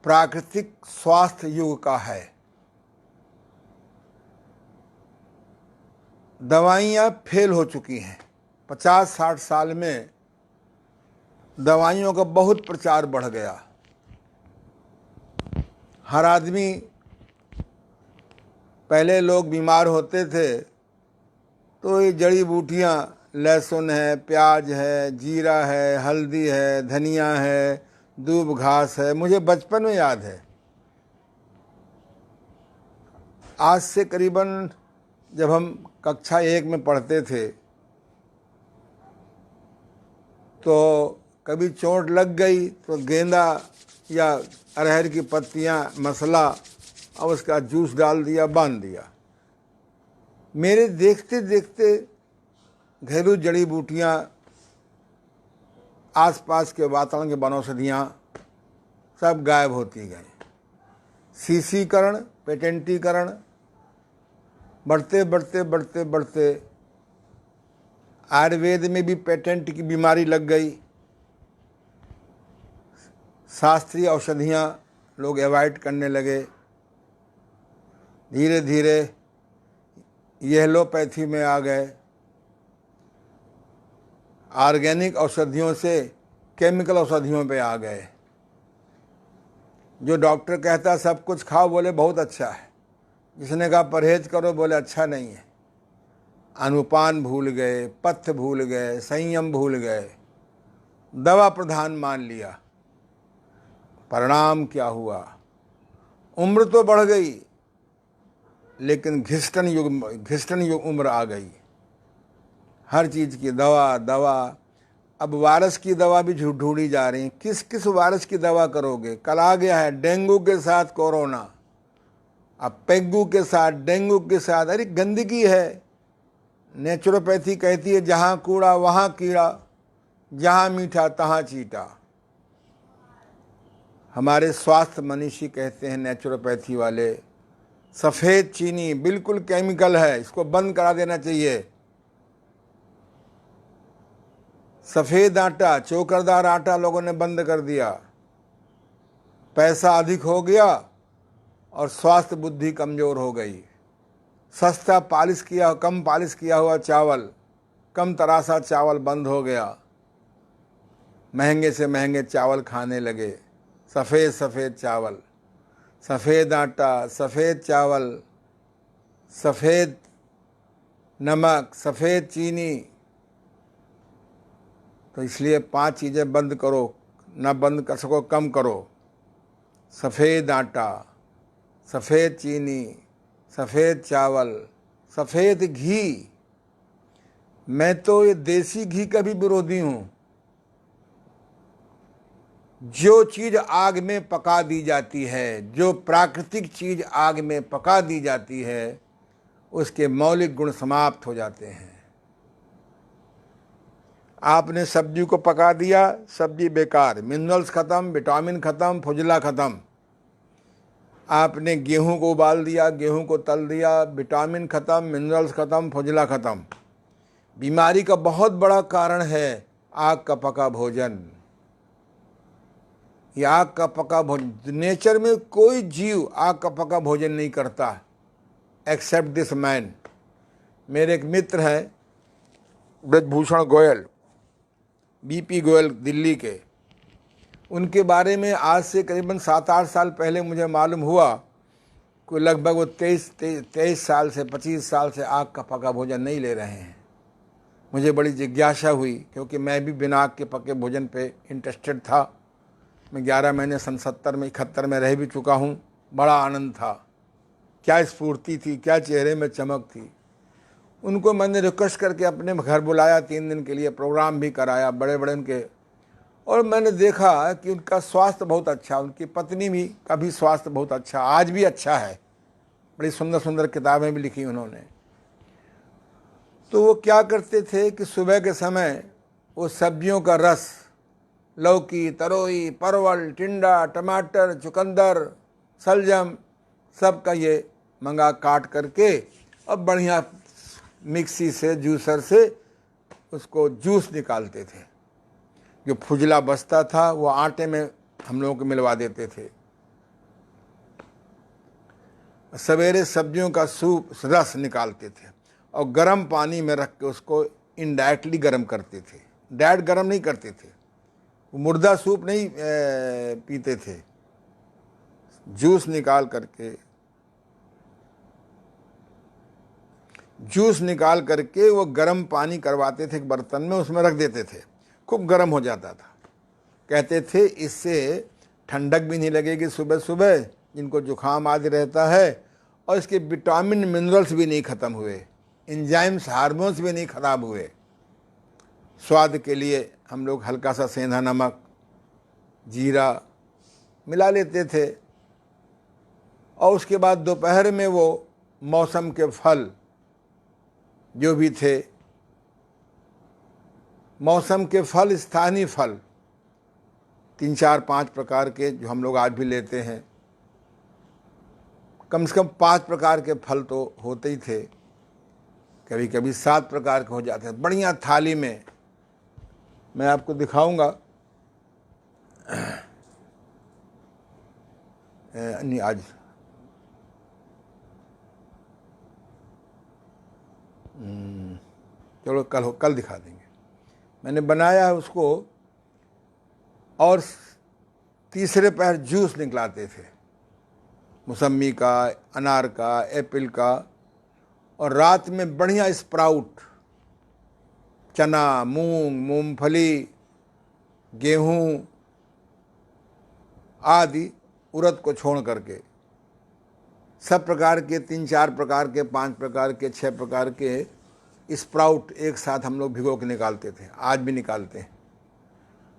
प्राकृतिक स्वास्थ्य युग का है। दवाइयाँ फेल हो चुकी हैं। 50-60 साल में दवाइयों का बहुत प्रचार बढ़ गया। हर आदमी, पहले लोग बीमार होते थे तो ये जड़ी बूटियाँ, लहसुन है, प्याज है, जीरा है, हल्दी है, धनिया है, दूब घास है, मुझे बचपन में याद है। आज से करीबन जब हम कक्षा 1 में पढ़ते थे तो कभी चोट लग गई तो गेंदा या अरहर की पत्तियां, मसाला और उसका जूस डाल दिया, बांध दिया। मेरे देखते देखते घरेलू जड़ी बूटियाँ, आसपास के वातावरण के वनौषधियाँ सब गायब होती गई। शीशीकरण, पेटेंटीकरण बढ़ते बढ़ते बढ़ते बढ़ते आयुर्वेद में भी पेटेंट की बीमारी लग गई। शास्त्रीय औषधियाँ लोग अवॉइड करने लगे। धीरे धीरे एलोपैथी में आ गए। ऑर्गेनिक औषधियों से केमिकल औषधियों पे आ गए। जो डॉक्टर कहता सब कुछ खाओ, बोले बहुत अच्छा है। जिसने कहा परहेज करो, बोले अच्छा नहीं है। अनुपान भूल गए, पथ्य भूल गए, संयम भूल गए, दवा प्रधान मान लिया। परिणाम क्या हुआ? उम्र तो बढ़ गई, लेकिन घिस्टन युग उम्र आ गई। हर चीज़ की दवा दवा। अब वायरस की दवा भी ढूंढी जा रही है। किस किस वायरस की दवा करोगे? कल आ गया है डेंगू के साथ कोरोना, अब पेग्गू के साथ, डेंगू के साथ। अरे गंदगी है। नेचुरोपैथी कहती है जहाँ कूड़ा वहाँ कीड़ा, जहाँ मीठा तहाँ चीटा। हमारे स्वास्थ्य मनीषी कहते हैं नेचुरोपैथी वाले, सफ़ेद चीनी बिल्कुल केमिकल है, इसको बंद करा देना चाहिए। सफ़ेद आटा, चोकरदार आटा लोगों ने बंद कर दिया। पैसा अधिक हो गया और स्वास्थ्य बुद्धि कमज़ोर हो गई। सस्ता कम पालिश किया हुआ चावल, कम तरासा चावल बंद हो गया। महंगे से महंगे चावल खाने लगे। सफ़ेद चावल, सफ़ेद आटा, सफ़ेद चावल, सफ़ेद नमक, सफ़ेद चीनी। तो इसलिए 5 चीज़ें बंद करो, ना बंद कर सको कम करो। सफ़ेद आटा, सफ़ेद चीनी, सफ़ेद चावल, सफ़ेद घी। मैं तो ये देसी घी का भी विरोधी हूँ। जो चीज़ आग में पका दी जाती है, जो प्राकृतिक चीज़ आग में पका दी जाती है, उसके मौलिक गुण समाप्त हो जाते हैं। आपने सब्जी को पका दिया, सब्जी बेकार, मिनरल्स खत्म, विटामिन खत्म, फुजला खत्म। आपने गेहूं को उबाल दिया, गेहूं को तल दिया, विटामिन खत्म, मिनरल्स खत्म, फुजला खत्म। बीमारी का बहुत बड़ा कारण है आग का पका भोजन। ये आग का पका भोजन, नेचर में कोई जीव आग का पका भोजन नहीं करता एक्सेप्ट दिस मैन। मेरे एक मित्र हैं ब्रजभूषण गोयल, बीपी गोयल दिल्ली के। उनके बारे में आज से करीबन 7-8 साल पहले मुझे मालूम हुआ कि लगभग वो 23 साल से 25 साल से आग का पका भोजन नहीं ले रहे हैं। मुझे बड़ी जिज्ञासा हुई, क्योंकि मैं भी बिना आग के पके भोजन पे इंटरेस्टेड था। मैं 11 महीने सन 71 में रह भी चुका हूँ। बड़ा आनंद था, क्या स्फूर्ति थी, क्या चेहरे में चमक थी। उनको मैंने रिक्वेस्ट करके अपने घर बुलाया, 3 दिन के लिए प्रोग्राम भी कराया, बड़े बड़े उनके। और मैंने देखा कि उनका स्वास्थ्य बहुत अच्छा, उनकी पत्नी भी का भी स्वास्थ्य बहुत अच्छा, आज भी अच्छा है। बड़ी सुंदर सुंदर किताबें भी लिखी उन्होंने। तो वो क्या करते थे कि सुबह के समय वो सब्जियों का रस, लौकी, तरोई, परवल, टिंडा, टमाटर, चुकंदर, सलजम, सब का ये मंगा काट करके अब बढ़िया मिक्सी से, जूसर से उसको जूस निकालते थे। जो फुजला बचता था वो आटे में हम लोगों को मिलवा देते थे। सवेरे सब्जियों का सूप रस निकालते थे और गर्म पानी में रख के उसको इनडायरेक्टली गर्म करते थे। डायरेक्ट गर्म नहीं करते थे, मुर्दा सूप नहीं पीते थे। जूस निकाल करके वो गर्म पानी करवाते थे एक बर्तन में, उसमें रख देते थे, खूब गर्म हो जाता था। कहते थे इससे ठंडक भी नहीं लगेगी सुबह सुबह जिनको जुकाम आदि रहता है, और इसके विटामिन मिनरल्स भी नहीं ख़त्म हुए, एंजाइम्स हार्मोन्स भी नहीं ख़राब हुए। स्वाद के लिए हम लोग हल्का सा सेंधा नमक, जीरा मिला लेते थे। और उसके बाद दोपहर में वो मौसम के फल जो भी थे, मौसम के फल, स्थानीय फल 3-4-5 प्रकार के जो हम लोग आज भी लेते हैं, कम से कम 5 प्रकार के फल तो होते ही थे, कभी कभी 7 प्रकार के हो जाते हैं। बढ़िया थाली में मैं आपको दिखाऊंगा। नहीं आज चलो कल दिखा देंगे। मैंने बनाया है उसको। और तीसरे पहर जूस निकलाते थे, मौसम्मी का, अनार का, एप्पल का। और रात में बढ़िया स्प्राउट, चना, मूंग, मूंगफली, गेहूं आदि, उड़द को छोड़ करके सब प्रकार के 3-4 प्रकार के, 5 प्रकार के, 6 प्रकार के स्प्राउट एक साथ हम लोग भिगो के निकालते थे, आज भी निकालते हैं।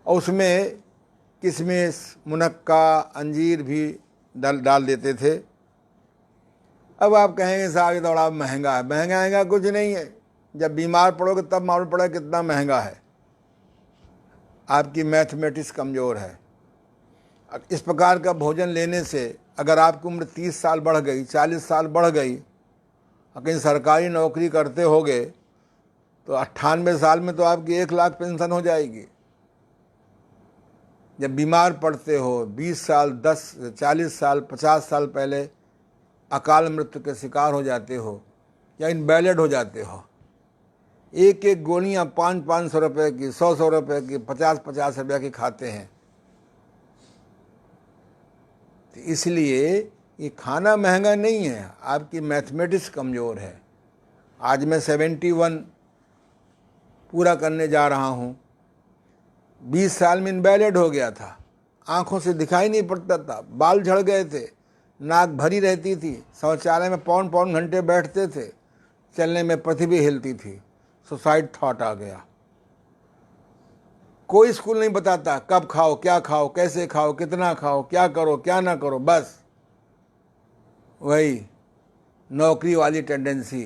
और उसमें किशमिश, मुनक्का, अंजीर भी डाल देते थे। अब आप कहेंगे साहब ये तो बड़ा महंगा है। महंगा कुछ नहीं है, जब बीमार पड़ोगे तब मालूम पड़ा कितना महंगा है। आपकी मैथमेटिक्स कमज़ोर है। इस प्रकार का भोजन लेने से अगर आपकी उम्र 30 साल बढ़ गई, 40 साल बढ़ गई और कहीं सरकारी नौकरी करते होगे तो 98 साल में तो आपकी 1 लाख पेंशन हो जाएगी। जब बीमार पड़ते हो 20 साल, 10, 40 साल, 50 साल पहले अकाल मृत्यु के शिकार हो जाते हो या इनवैलिड हो जाते हो, एक एक गोलियां 500-500 रुपये की, 100-100 रुपये की, 50-50 रुपये की खाते हैं। तो इसलिए ये खाना महंगा नहीं है, आपकी मैथमेटिक्स कमज़ोर है। आज मैं 71 पूरा करने जा रहा हूँ। 20 साल में इनवैलिड हो गया था, आंखों से दिखाई नहीं पड़ता था, बाल झड़ गए थे, नाक भरी रहती थी, शौचालय में पौन पौन घंटे बैठते थे, चलने में पृथ्वी हिलती थी, सुसाइड थॉट आ गया। कोई स्कूल नहीं बताता कब खाओ, क्या खाओ, कैसे खाओ, कितना खाओ, क्या करो, क्या ना करो, बस वही नौकरी वाली टेंडेंसी।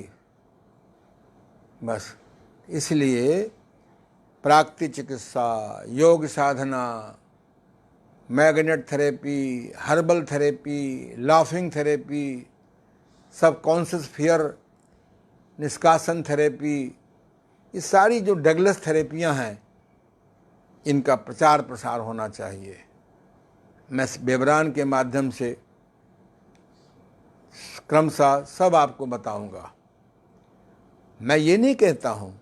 बस इसलिए प्राकृतिक चिकित्सा, योग साधना, magnet therapy, herbal therapy, laughing therapy, subconscious fear निष्कासन थेरेपी, ये सारी जो डगलस थेरेपियां हैं, इनका प्रचार प्रसार होना चाहिए। मैं विवरण के माध्यम से क्रमशः सब आपको बताऊंगा। मैं ये नहीं कहता हूँ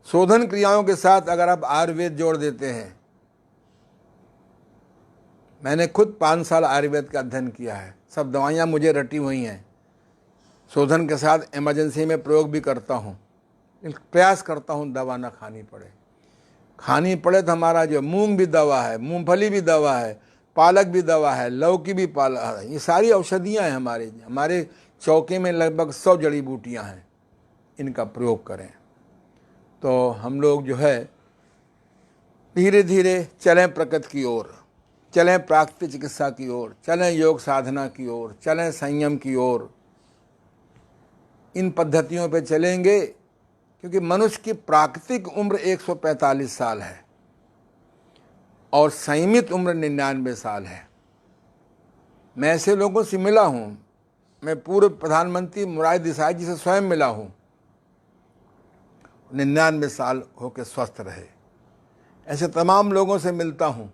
शोधन क्रियाओं के साथ अगर आप आयुर्वेद जोड़ देते हैं, मैंने खुद 5 साल आयुर्वेद का अध्ययन किया है, सब दवाइयाँ मुझे रटी हुई हैं, शोधन के साथ इमरजेंसी में प्रयोग भी करता हूँ, प्रयास करता हूँ दवा ना खानी पड़े तो हमारा जो मूंग भी दवा है, मूंगफली भी दवा है, पालक भी दवा है, लौकी भी है, ये सारी औषधियाँ हैं। हमारे चौके में लगभग 100 जड़ी बूटियाँ हैं, इनका प्रयोग करें तो हम लोग जो है धीरे धीरे चलें प्रकृति की ओर, चलें प्राकृतिक चिकित्सा की ओर, चलें योग साधना की ओर, चलें संयम की ओर। इन पद्धतियों पे चलेंगे क्योंकि मनुष्य की प्राकृतिक उम्र 145 साल है और संयमित उम्र 99 साल है। मैं ऐसे लोगों से मिला हूँ, मैं पूर्व प्रधानमंत्री मोरारजी देसाई जी से स्वयं मिला हूँ, 99 साल होकर स्वस्थ रहे। ऐसे तमाम लोगों से मिलता हूँ।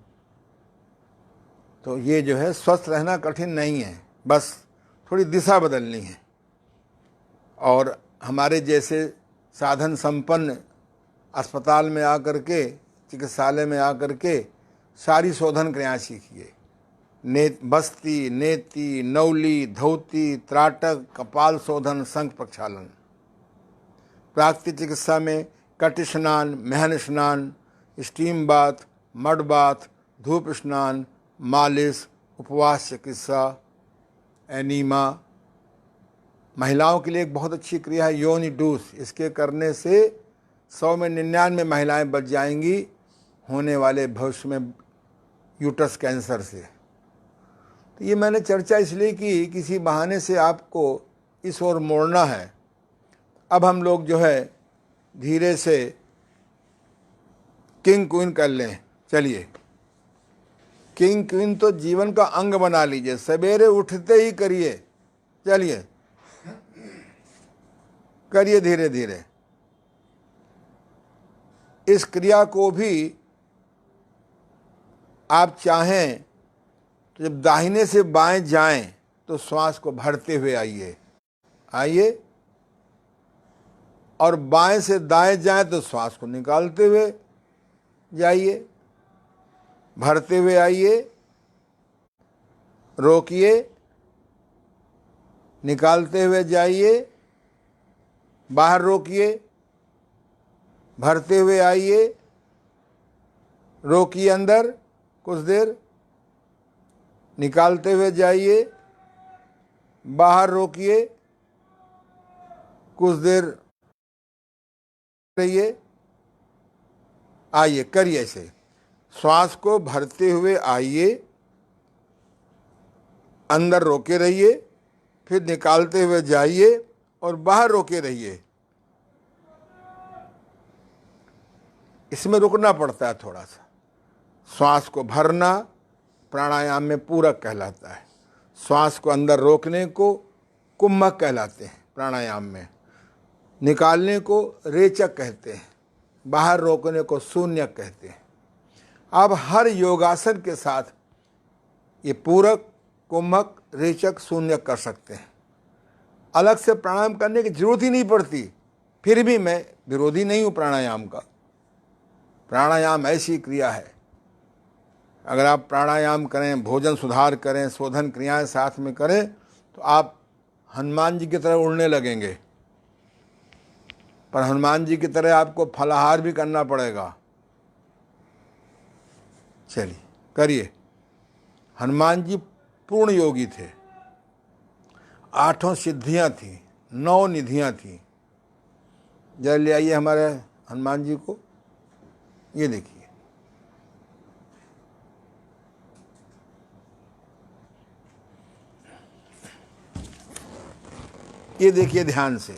तो ये जो है स्वस्थ रहना कठिन नहीं है, बस थोड़ी दिशा बदलनी है। और हमारे जैसे साधन संपन्न अस्पताल में आकर के, चिकित्सालय में आकर के सारी शोधन क्रियाएं सीखिए। बस्ती, नेति, नौली, धौती, त्राटक, कपाल शोधन, शंख प्रक्षालन। प्राकृतिक चिकित्सा में कट स्नान, महन स्नान, स्टीम बाथ, मड बाथ, धूप स्नान, मालिश, उपवास चिकित्सा, एनीमा। महिलाओं के लिए एक बहुत अच्छी क्रिया है योनि डूस। इसके करने से 100 में 99 महिलाएं बच जाएंगी होने वाले भविष्य में यूट्रस कैंसर से। तो ये मैंने चर्चा इसलिए की, किसी बहाने से आपको इस ओर मोड़ना है। अब हम लोग जो है धीरे से किंग क्वीन कर लें। चलिए, किंग क्वीन तो जीवन का अंग बना लीजिए, सवेरे उठते ही करिए। चलिए करिए धीरे धीरे। इस क्रिया को भी आप चाहें तो जब दाहिने से बाएं जाएं तो श्वास को भरते हुए आइए, और बाएं से दाएं जाएं तो श्वास को निकालते हुए जाइए। भरते हुए आइए, रोकिए, निकालते हुए जाइए, बाहर रोकिए, भरते हुए आइए, रोकिए अंदर कुछ देर, निकालते हुए जाइए, बाहर रोकिए, कुछ देर रहिए, आइए। करिए ऐसे, श्वास को भरते हुए आइए, अंदर रोके रहिए, फिर निकालते हुए जाइए और बाहर रोके रहिए। इसमें रुकना पड़ता है थोड़ा सा। श्वास को भरना, प्राणायाम में पूरक कहलाता है। श्वास को अंदर रोकने को कुम्भक कहलाते हैं प्राणायाम में, निकालने को रेचक कहते हैं, बाहर रोकने को शून्यक कहते हैं। अब हर योगासन के साथ ये पूरक, कुम्भक, रेचक, शून्यक कर सकते हैं। अलग से प्राणायाम करने की जरूरत ही नहीं पड़ती। फिर भी मैं विरोधी नहीं हूँ प्राणायाम का। प्राणायाम ऐसी क्रिया है, अगर आप प्राणायाम करें, भोजन सुधार करें, शोधन क्रियाएं साथ में करें तो आप हनुमान जी की तरह उड़ने लगेंगे। पर हनुमान जी की तरह आपको फलाहार भी करना पड़ेगा। चलिए करिए। हनुमान जी पूर्ण योगी थे, 8 सिद्धियां थी, 9 निधियां थी। जरा ले आइए हमारे हनुमान जी को, ये देखिए। ये देखिए ध्यान से,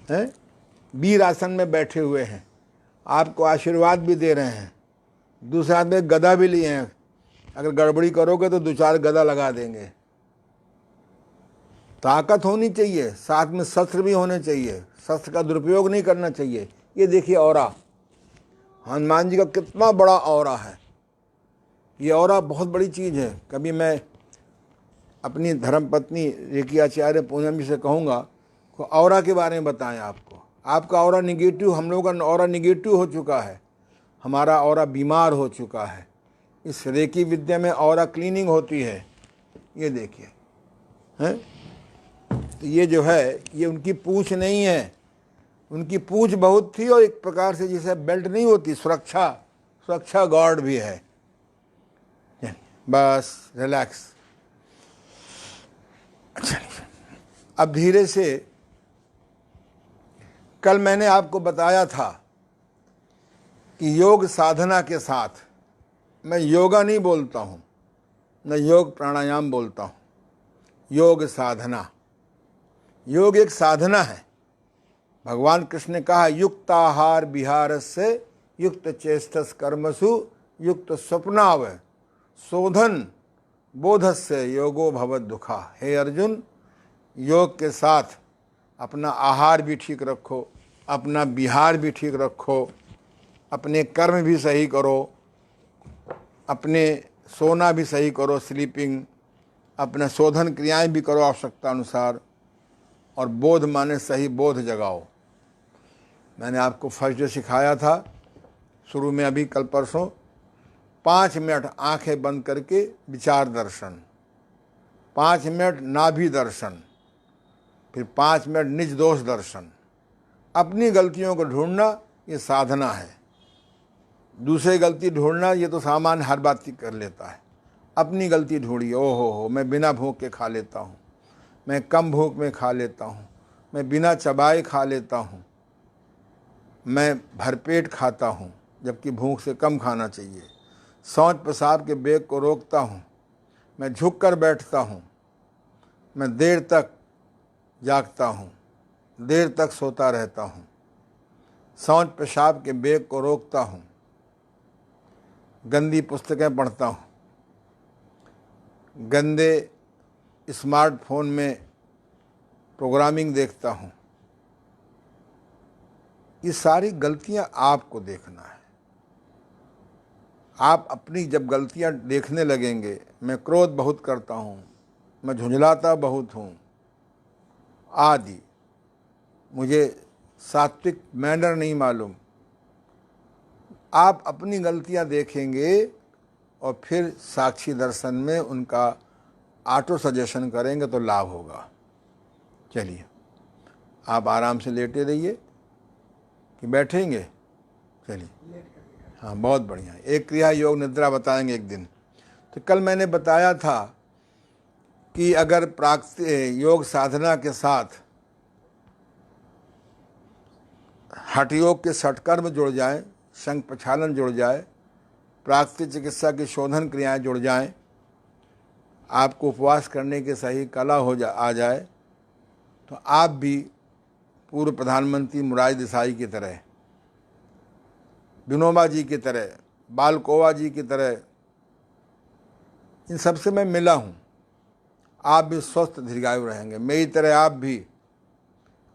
हैं वीर आसन में बैठे हुए हैं, आपको आशीर्वाद भी दे रहे हैं। दूसरे हाथ में गदा भी लिए हैं, अगर गड़बड़ी करोगे तो 2-4 गदा लगा देंगे। ताकत होनी चाहिए, साथ में शस्त्र भी होने चाहिए, शस्त्र का दुरुपयोग नहीं करना चाहिए। ये देखिए ऑरा, हनुमान जी का कितना बड़ा ऑरा है। ये ऑरा बहुत बड़ी चीज़ है। कभी मैं अपनी धर्मपत्नी रेकी आचार्य पूनम जी से कहूँगा को ऑरा के बारे में बताएं आपको। आपका ऑरा निगेटिव, हम लोगों का ऑरा निगेटिव हो चुका है, हमारा ऑरा बीमार हो चुका है। इस रेकी विद्या में ऑरा क्लीनिंग होती है। ये देखिए, हैं तो ये जो है, ये उनकी पूंछ नहीं है। उनकी पूंछ बहुत थी और एक प्रकार से जैसे बेल्ट नहीं होती, सुरक्षा गार्ड भी है। बस रिलैक्स। चलिए अब धीरे से, कल मैंने आपको बताया था कि योग साधना के साथ, मैं योगा नहीं बोलता हूँ, न योग प्राणायाम बोलता हूँ, योग साधना। योग एक साधना है। भगवान कृष्ण ने कहा युक्ताहार विहार से युक्त चेष्टस कर्मसु युक्त स्वप्नाव शोधन बोधस्य योगो भवद दुखा। हे अर्जुन, योग के साथ अपना आहार भी ठीक रखो, अपना विहार भी ठीक रखो, अपने कर्म भी सही करो, अपने सोना भी सही करो, स्लीपिंग, अपने शोधन क्रियाएं भी करो आवश्यकता अनुसार, और बोध माने सही बोध जगाओ। मैंने आपको फर्स्ट डे सिखाया था शुरू में, अभी कल परसों, 5 मिनट आंखें बंद करके विचार दर्शन, 5 मिनट नाभि दर्शन, फिर 5 मिनट निज दोष दर्शन। अपनी गलतियों को ढूंढना ये साधना है। दूसरे गलती ढूंढना ये तो सामान्य हर बात की कर लेता है। अपनी गलती ढूंढिए। ओहो हो, मैं बिना भूख के खा लेता हूँ, मैं कम भूख में खा लेता हूँ, मैं बिना चबाए खा लेता हूँ, मैं भरपेट खाता हूँ जबकि भूख से कम खाना चाहिए, शौच पेशाब के बेग को रोकता हूँ, मैं झुक कर बैठता हूँ, मैं देर तक जागता हूँ, देर तक सोता रहता हूँ, शौच पेशाब के बेग को रोकता हूँ, गंदी पुस्तकें पढ़ता हूँ, गंदे स्मार्टफोन में प्रोग्रामिंग देखता हूँ। ये सारी गलतियां आपको देखना है। आप अपनी जब गलतियां देखने लगेंगे, मैं क्रोध बहुत करता हूँ, मैं झुंझलाता बहुत हूँ आदि, मुझे सात्विक मैनर नहीं मालूम, आप अपनी गलतियां देखेंगे और फिर साक्षी दर्शन में उनका ऑटो सजेशन करेंगे तो लाभ होगा। चलिए आप आराम से लेटे रहिए कि बैठेंगे। चलिए, हाँ बहुत बढ़िया। एक क्रिया योग निद्रा बताएंगे एक दिन। तो कल मैंने बताया था कि अगर योग साधना के साथ हठ योग के षटकर्म जुड़ जाएं, शंख प्रक्षालन जुड़ जाए, प्राकृतिक चिकित्सा की शोधन क्रियाएं जुड़ जाएं, आपको उपवास करने की सही कला आ जाए, तो आप भी पूर्व प्रधानमंत्री मुरारी देसाई की तरह, विनोबा जी की तरह, बालकोवा जी की तरह इन सबसे मैं मिला हूँ। आप भी स्वस्थ दीर्घायु रहेंगे, मेरी तरह आप भी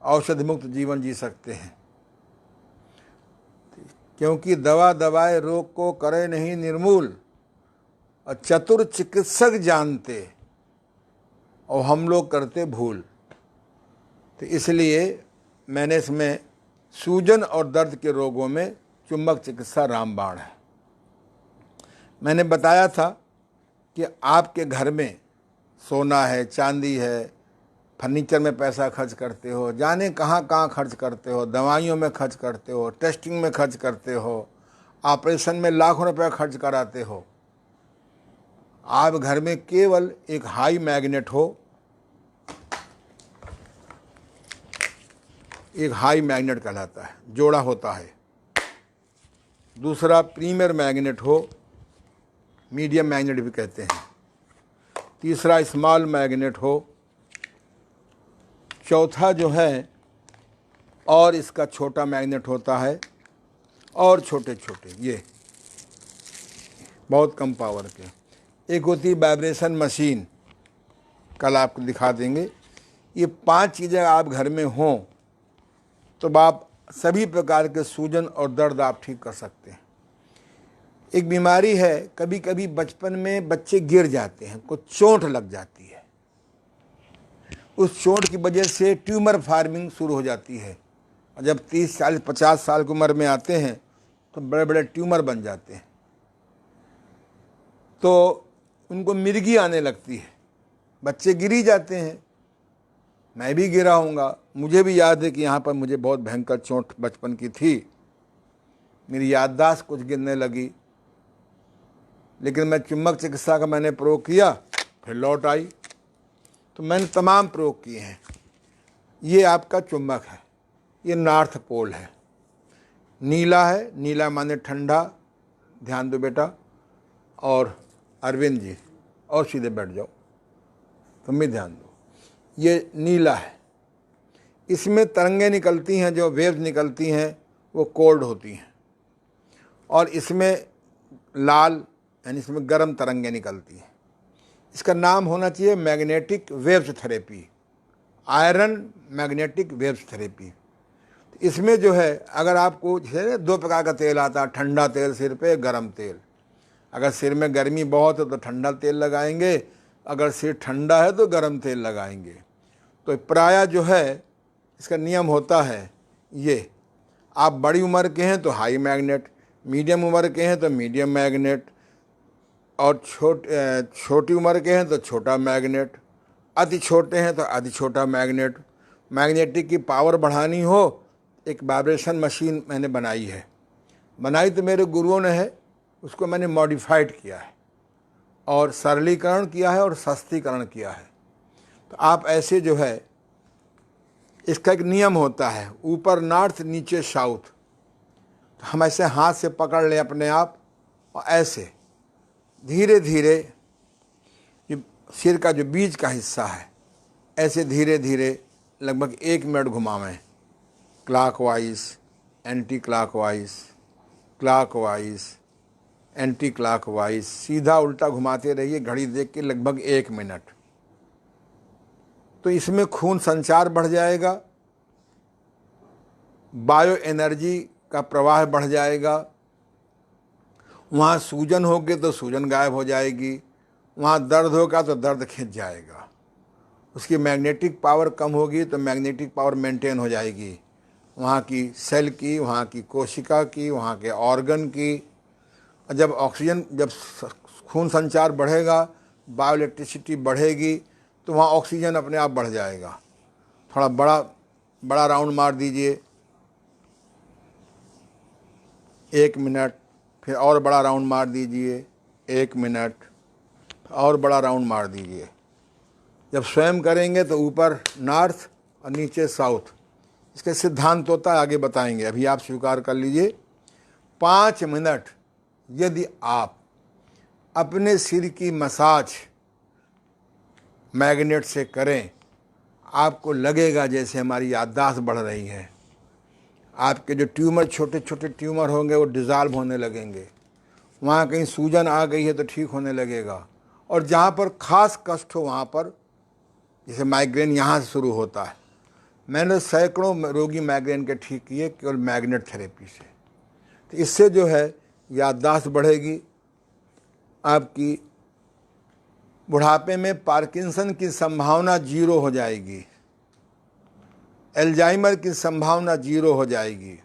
औषधि मुक्त जीवन जी सकते हैं, क्योंकि दवा दवाए रोग को करे नहीं निर्मूल, और चतुर चिकित्सक जानते और हम लोग करते भूल। तो इसलिए मैंने इसमें सूजन और दर्द के रोगों में चुंबक चिकित्सा रामबाण है। मैंने बताया था कि आपके घर में सोना है, चांदी है, फर्नीचर में पैसा खर्च करते हो, जाने कहाँ कहाँ खर्च करते हो, दवाइयों में खर्च करते हो, टेस्टिंग में खर्च करते हो, ऑपरेशन में लाखों रुपए खर्च कराते हो। आप घर में केवल एक हाई मैग्नेट हो, एक हाई मैग्नेट कहलाता है, जोड़ा होता है। दूसरा प्रीमियर मैग्नेट हो, मीडियम मैग्नेट भी कहते हैं। तीसरा स्मॉल मैग्नेट हो। चौथा जो है और इसका छोटा मैग्नेट होता है, और छोटे छोटे ये बहुत कम पावर के। एक होती है वाइब्रेशन मशीन, कल आपको दिखा देंगे। ये 5 चीज़ें आप घर में हों तो आप सभी प्रकार के सूजन और दर्द आप ठीक कर सकते हैं। एक बीमारी है, कभी कभी बचपन में बच्चे गिर जाते हैं, कुछ चोट लग जाती है, उस चोट की वजह से ट्यूमर फार्मिंग शुरू हो जाती है, और जब 30, 40, 50 साल की उम्र में आते हैं तो बड़े बड़े ट्यूमर बन जाते हैं, तो उनको मिर्गी आने लगती है। बच्चे गिर ही जाते हैं, मैं भी गिरा हूँगा, मुझे भी याद है कि यहाँ पर मुझे बहुत भयंकर चोट बचपन की थी, मेरी याददाश्त कुछ गिरने लगी, लेकिन मैं चुंबक चिकित्सा का मैंने प्रयोग किया, फिर लौट आई। तो मैंने तमाम प्रयोग किए हैं। ये आपका चुंबक है, ये नॉर्थ पोल है, नीला है, नीला माने ठंडा, ध्यान दो बेटा, और अरविंद जी, और सीधे बैठ जाओ, तुम भी ध्यान दो, ये नीला है। इसमें तरंगें निकलती हैं, जो वेव्स निकलती हैं वो कोल्ड होती हैं, और इसमें लाल यानी इसमें गर्म तरंगें निकलती हैं। इसका नाम होना चाहिए magnetic waves therapy, iron magnetic waves therapy. इसमें जो है, अगर आपको जैसे 2 प्रकार का तेल आता है, ठंडा तेल सिर पे, गर्म तेल। अगर सिर में गर्मी बहुत है तो ठंडा तेल लगाएंगे, अगर सिर ठंडा है तो गर्म तेल लगाएंगे। तो प्रायः जो है इसका नियम होता है ये, आप बड़ी उम्र के हैं तो हाई मैग्नेट, मीडियम उम्र के हैं तो मीडियम मैग्नेट, और छोटी उम्र के हैं तो छोटा मैग्नेट, अति छोटे हैं तो अति छोटा मैग्नेट। मैग्नेटिक की पावर बढ़ानी हो, एक वाइब्रेशन मशीन मैंने बनाई है, बनाई तो मेरे गुरुओं ने है, उसको मैंने मॉडिफाइड किया है और सरलीकरण किया है और सस्तीकरण किया है। तो आप ऐसे जो है, इसका एक नियम होता है, ऊपर नॉर्थ नीचे साउथ। तो हम ऐसे हाथ से पकड़ लें अपने आप, और ऐसे धीरे धीरे जो सिर का जो बीच का हिस्सा है, ऐसे धीरे धीरे लगभग 1 मिनट घुमावें, clockwise, anti clockwise, clockwise, anti clockwise, सीधा उल्टा घुमाते रहिए घड़ी देख के लगभग 1 मिनट। तो इसमें खून संचार बढ़ जाएगा, बायो एनर्जी का प्रवाह बढ़ जाएगा, वहाँ सूजन होगी तो सूजन गायब हो जाएगी, वहाँ दर्द होगा तो दर्द खिंच जाएगा, उसकी मैग्नेटिक पावर कम होगी तो मैग्नेटिक पावर मेंटेन हो जाएगी, वहाँ की सेल की, वहाँ की कोशिका की, वहाँ के ऑर्गन की। और जब ऑक्सीजन, जब खून संचार बढ़ेगा, बायो इलेक्ट्रिसिटी बढ़ेगी, तो वहाँ ऑक्सीजन अपने आप बढ़ जाएगा। थोड़ा बड़ा राउंड मार दीजिए, 1 मिनट, फिर और बड़ा राउंड मार दीजिए 1 मिनट, और बड़ा राउंड मार दीजिए। जब स्वयं करेंगे तो ऊपर नॉर्थ और नीचे साउथ। इसके सिद्धांत होता है, आगे बताएंगे, अभी आप स्वीकार कर लीजिए। 5 मिनट यदि आप अपने सिर की मसाज मैग्नेट से करें, आपको लगेगा जैसे हमारी याददाश्त बढ़ रही है। आपके जो ट्यूमर, छोटे छोटे ट्यूमर होंगे, वो डिज़ाल्व होने लगेंगे, वहाँ कहीं सूजन आ गई है तो ठीक होने लगेगा, और जहाँ पर खास कष्ट हो वहाँ पर, जैसे माइग्रेन यहाँ से शुरू होता है, मैंने सैकड़ों रोगी माइग्रेन के ठीक किए केवल मैग्नेट थेरेपी से। तो इससे जो है याददाश्त बढ़ेगी, आपकी बुढ़ापे में पार्किंसन की संभावना 0 हो जाएगी, एल्जाइमर की संभावना 0 हो जाएगी,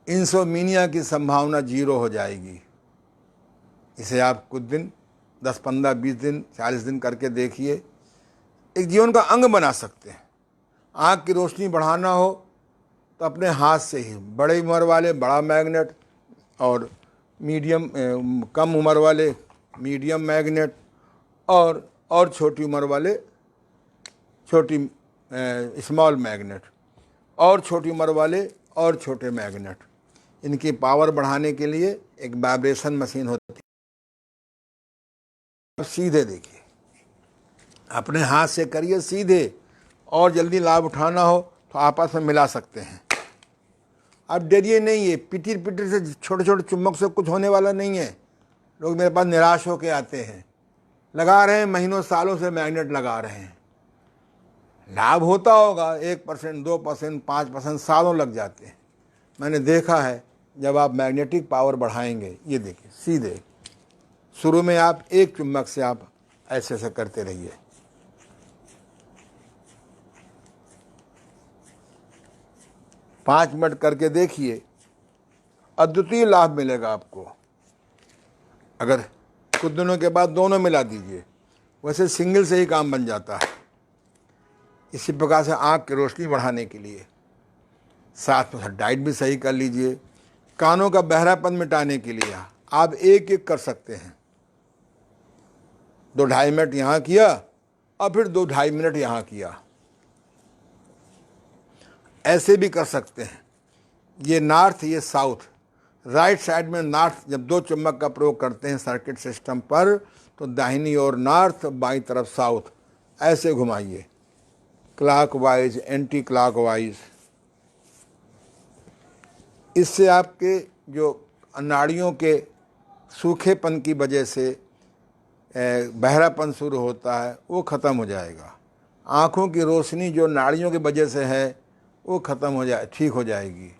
इंसोमिनिया की संभावना 0 हो जाएगी। इसे आप कुछ दिन 10, 15, 20 दिन, 40 दिन करके देखिए, एक जीवन का अंग बना सकते हैं। आँख की रोशनी बढ़ाना हो तो अपने हाथ से ही बड़े उम्र वाले बड़ा मैग्नेट और मीडियम कम उम्र वाले मीडियम मैग्नेट और छोटी उम्र वाले छोटी स्मॉल मैग्नेट और छोटी उम्र वाले और छोटे मैग्नेट। इनकी पावर बढ़ाने के लिए एक वाइब्रेशन मशीन होती है। आप सीधे देखिए, अपने हाथ से करिए सीधे, और जल्दी लाभ उठाना हो तो आपस में मिला सकते हैं। आप डरिए नहीं, है पिटीर पिटीर से छोटे छोटे चुम्बक से कुछ होने वाला नहीं है। लोग मेरे पास निराश होकर आते हैं, लगा रहे हैं महीनों सालों से मैग्नेट लगा रहे हैं, लाभ होता होगा 1%, 2%, 5%, सालों लग जाते हैं। मैंने देखा है जब आप मैग्नेटिक पावर बढ़ाएंगे, ये देखिए सीधे शुरू में आप एक चुम्बक से आप ऐसे ऐसे करते रहिए, 5 मिनट करके देखिए, अद्वितीय लाभ मिलेगा आपको। अगर कुछ दिनों के बाद दोनों मिला दीजिए, वैसे सिंगल से ही काम बन जाता है। इसी प्रकार से आँख की रोशनी बढ़ाने के लिए साथ में डाइट भी सही कर लीजिए। कानों का बहरापन मिटाने के लिए आप एक एक कर सकते हैं। 2-2.5 मिनट यहाँ किया और फिर 2-2.5 मिनट यहाँ किया, ऐसे भी कर सकते हैं। ये नॉर्थ, ये साउथ। राइट साइड में नॉर्थ, जब 2 चुम्बक का प्रयोग करते हैं सर्किट सिस्टम पर, तो दाहिनी ओर नॉर्थ, बाईं तरफ साउथ, ऐसे घुमाइए, क्लॉकवाइज, एंटी क्लॉकवाइज। इससे आपके जो नाड़ियों के सूखेपन की वजह से बहरापन शुरू होता है वो ख़त्म हो जाएगा। आँखों की रोशनी जो नाड़ियों की वजह से है वो ख़त्म हो जाए, ठीक हो जाएगी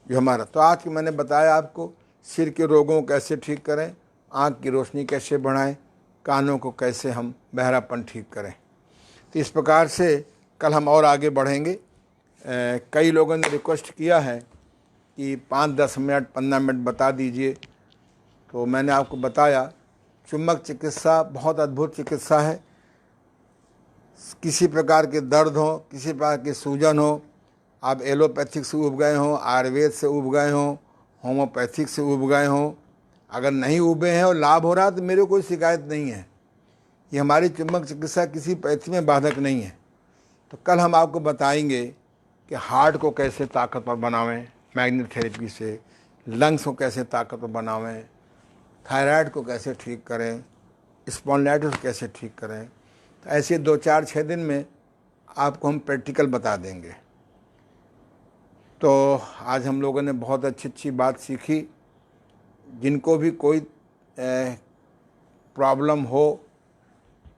जो हमारा। तो आज की मैंने बताया आपको सिर के रोगों को कैसे ठीक करें, आँख की रोशनी कैसे बढ़ाएं, कानों को कैसे हम बहरापन ठीक करें। तो इस प्रकार से कल हम और आगे बढ़ेंगे। कई लोगों ने रिक्वेस्ट किया है कि 5-10 मिनट 15 मिनट बता दीजिए, तो मैंने आपको बताया चुम्बक चिकित्सा बहुत अद्भुत चिकित्सा है। किसी प्रकार के दर्द हो, किसी प्रकार की सूजन हो, आप एलोपैथिक से उब गए हों, आयुर्वेद से उब गए हों, होम्योपैथिक से उब गए हों, अगर नहीं उबे हैं और लाभ हो रहा है तो मेरे कोई शिकायत नहीं है। ये हमारी चुम्बक चिकित्सा किसी पैथी में बाधक नहीं है। तो कल हम आपको बताएंगे कि हार्ट को कैसे ताकतवर बनावें मैग्नेट थेरेपी से, लंग्स को कैसे ताकतवर बनावें, थायराइड को कैसे ठीक करें, स्पॉन्डिलाइटिस को कैसे ठीक करें। तो ऐसे 2-4-6 दिन में आपको हम प्रैक्टिकल बता देंगे। तो आज हम लोगों ने बहुत अच्छी अच्छी बात सीखी। जिनको भी कोई प्रॉब्लम हो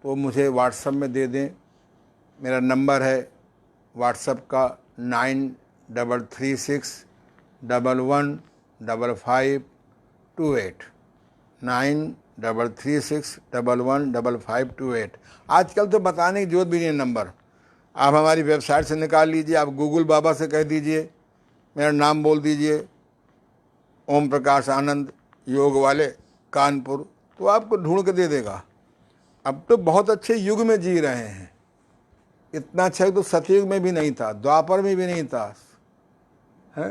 तो मुझे व्हाट्सएप में दे दें। मेरा नंबर है व्हाट्सएप का 9336115528, 9336115528। आजकल तो बताने की जरूरत भी नहीं है नंबर, आप हमारी वेबसाइट से निकाल लीजिए। आप गूगल बाबा से कह दीजिए, मेरा नाम बोल दीजिए, ओम प्रकाश आनंद, योग वाले, कानपुर, तो आपको ढूंढ के दे देगा। अब तो बहुत अच्छे युग में जी रहे हैं। इतना अच्छा तो सतयुग में भी नहीं था, द्वापर में भी नहीं था, है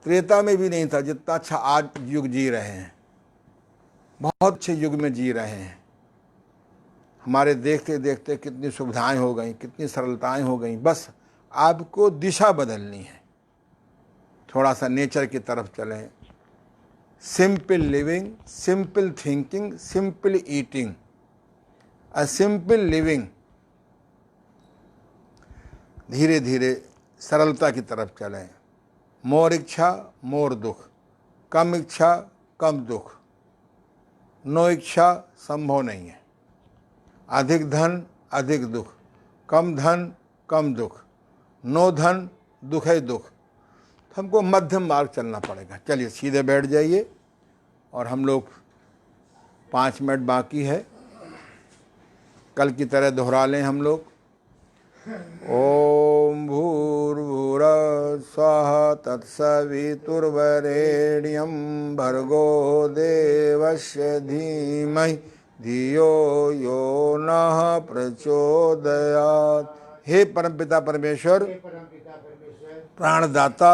त्रेता में भी नहीं था, जितना अच्छा आज युग जी रहे हैं। बहुत अच्छे युग में जी रहे हैं। हमारे देखते देखते कितनी सुविधाएं हो गई, कितनी सरलताएं हो गई। बस आपको दिशा बदलनी है, थोड़ा सा नेचर की तरफ चलें। Simple living, simple thinking, simple eating, a simple living. धीरे धीरे सरलता की तरफ चलें। मोर इच्छा मोर दुख, कम इच्छा कम दुख। नो इच्छा संभव नहीं है। अधिक धन अधिक दुख, कम धन कम दुख, नो धन दुख है दुख। तो हमको मध्यम मार्ग चलना पड़ेगा। चलिए सीधे बैठ जाइए और हम लोग 5 मिनट बाकी है, कल की तरह दोहरा लें हम लोग। ओम भूर्भुवः स्वः तत्सवितुर्वरेण्यं भर्गो देवस्य धीमहि धियो यो नः प्रचोदयात्। हे परमपिता परमेश्वर, प्राणदाता,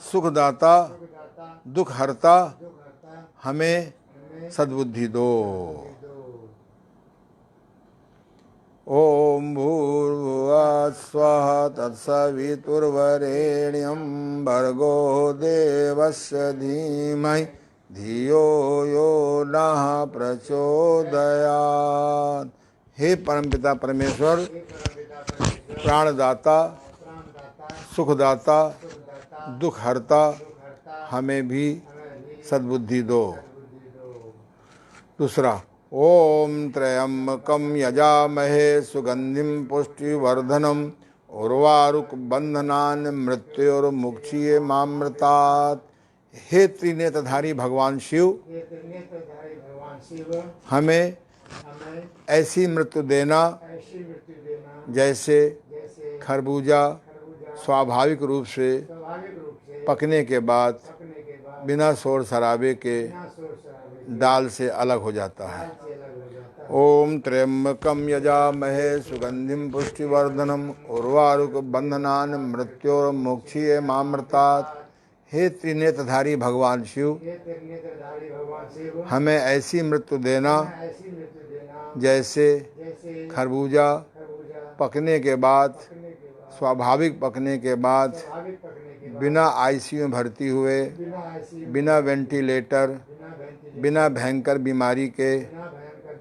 सुखदाता, दुख हरता, हमें सद्बुद्धि दो। ओम भूर्भुवः स्वः तत्सवितुर्वरेण्यं भर्गो देवस्य धीमहि धियो यो नः प्रचोदयात्। हे परमपिता परमेश्वर, प्राणदाता, सुखदाता, दुख हरता, हमें भी सद्बुद्धि दो। दूसरा, ओम त्र्यंबकं यजामहे सुगंधिं पुष्टिवर्धनम् उर्वारुकबन्धनान् मृत्योर्मुक्षीयमामृतात्। हे त्रिनेत्रधारी भगवान शिव, हमें ऐसी मृत्यु देना जैसे खरबूजा स्वाभाविक रूप से पकने के बाद बिना शोर शराबे के डाल से अलग हो जाता है। ओम त्र्यंबकं यजामहे सुगंधिं पुष्टिवर्धनम् उर्वारुकबन्धनान् मृत्योर्मुक्षीयमामृतात्। हे त्रिनेत्रधारी भगवान शिव, हमें ऐसी मृत्यु देना जैसे खरबूजा पकने के बाद, स्वाभाविक पकने के बाद बिना आईसीयू में भर्ती हुए, बिना वेंटिलेटर, बिना भयंकर बीमारी के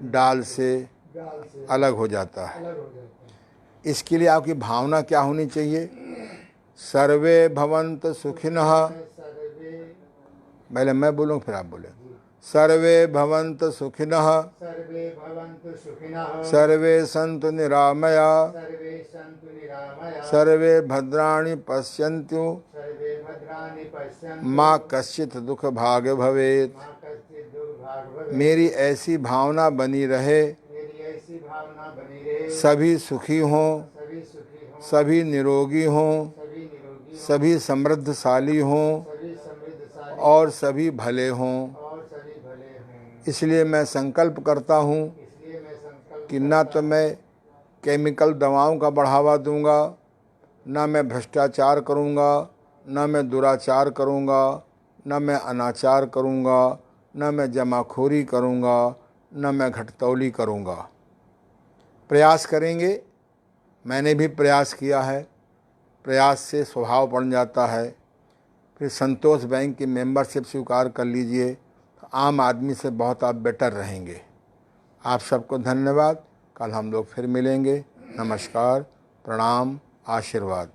डाल से अलग हो जाता है। इसके लिए आपकी भावना क्या होनी चाहिए? सर्वे भवन्तु सुखिनः। पहले मैं बोलूँ फिर आप बोले। सर्वे भवन्तु सुखिनः, सर्वे सन्तु निरामया, सर्वे भद्राणि पश्यन्तु, माँ कश्चित् दुख भाग भवेत्। मेरी ऐसी भावना बनी रहे, सभी सुखी हों, सभी निरोगी हों, सभी समृद्धशाली हों और सभी भले हों। इसलिए मैं संकल्प करता हूँ कि ना तो मैं केमिकल दवाओं का बढ़ावा दूंगा, ना मैं भ्रष्टाचार करूंगा, ना मैं दुराचार करूंगा, ना मैं अनाचार करूंगा, ना मैं जमाखोरी करूंगा, ना मैं घटतौली करूंगा। प्रयास करेंगे। मैंने भी प्रयास किया है। प्रयास से स्वभाव बन जाता है। फिर संतोष बैंक की मेंबरशिप स्वीकार कर लीजिए, तो आम आदमी से बहुत आप बेटर रहेंगे। आप सबको धन्यवाद। कल हम लोग फिर मिलेंगे। नमस्कार, प्रणाम, आशीर्वाद।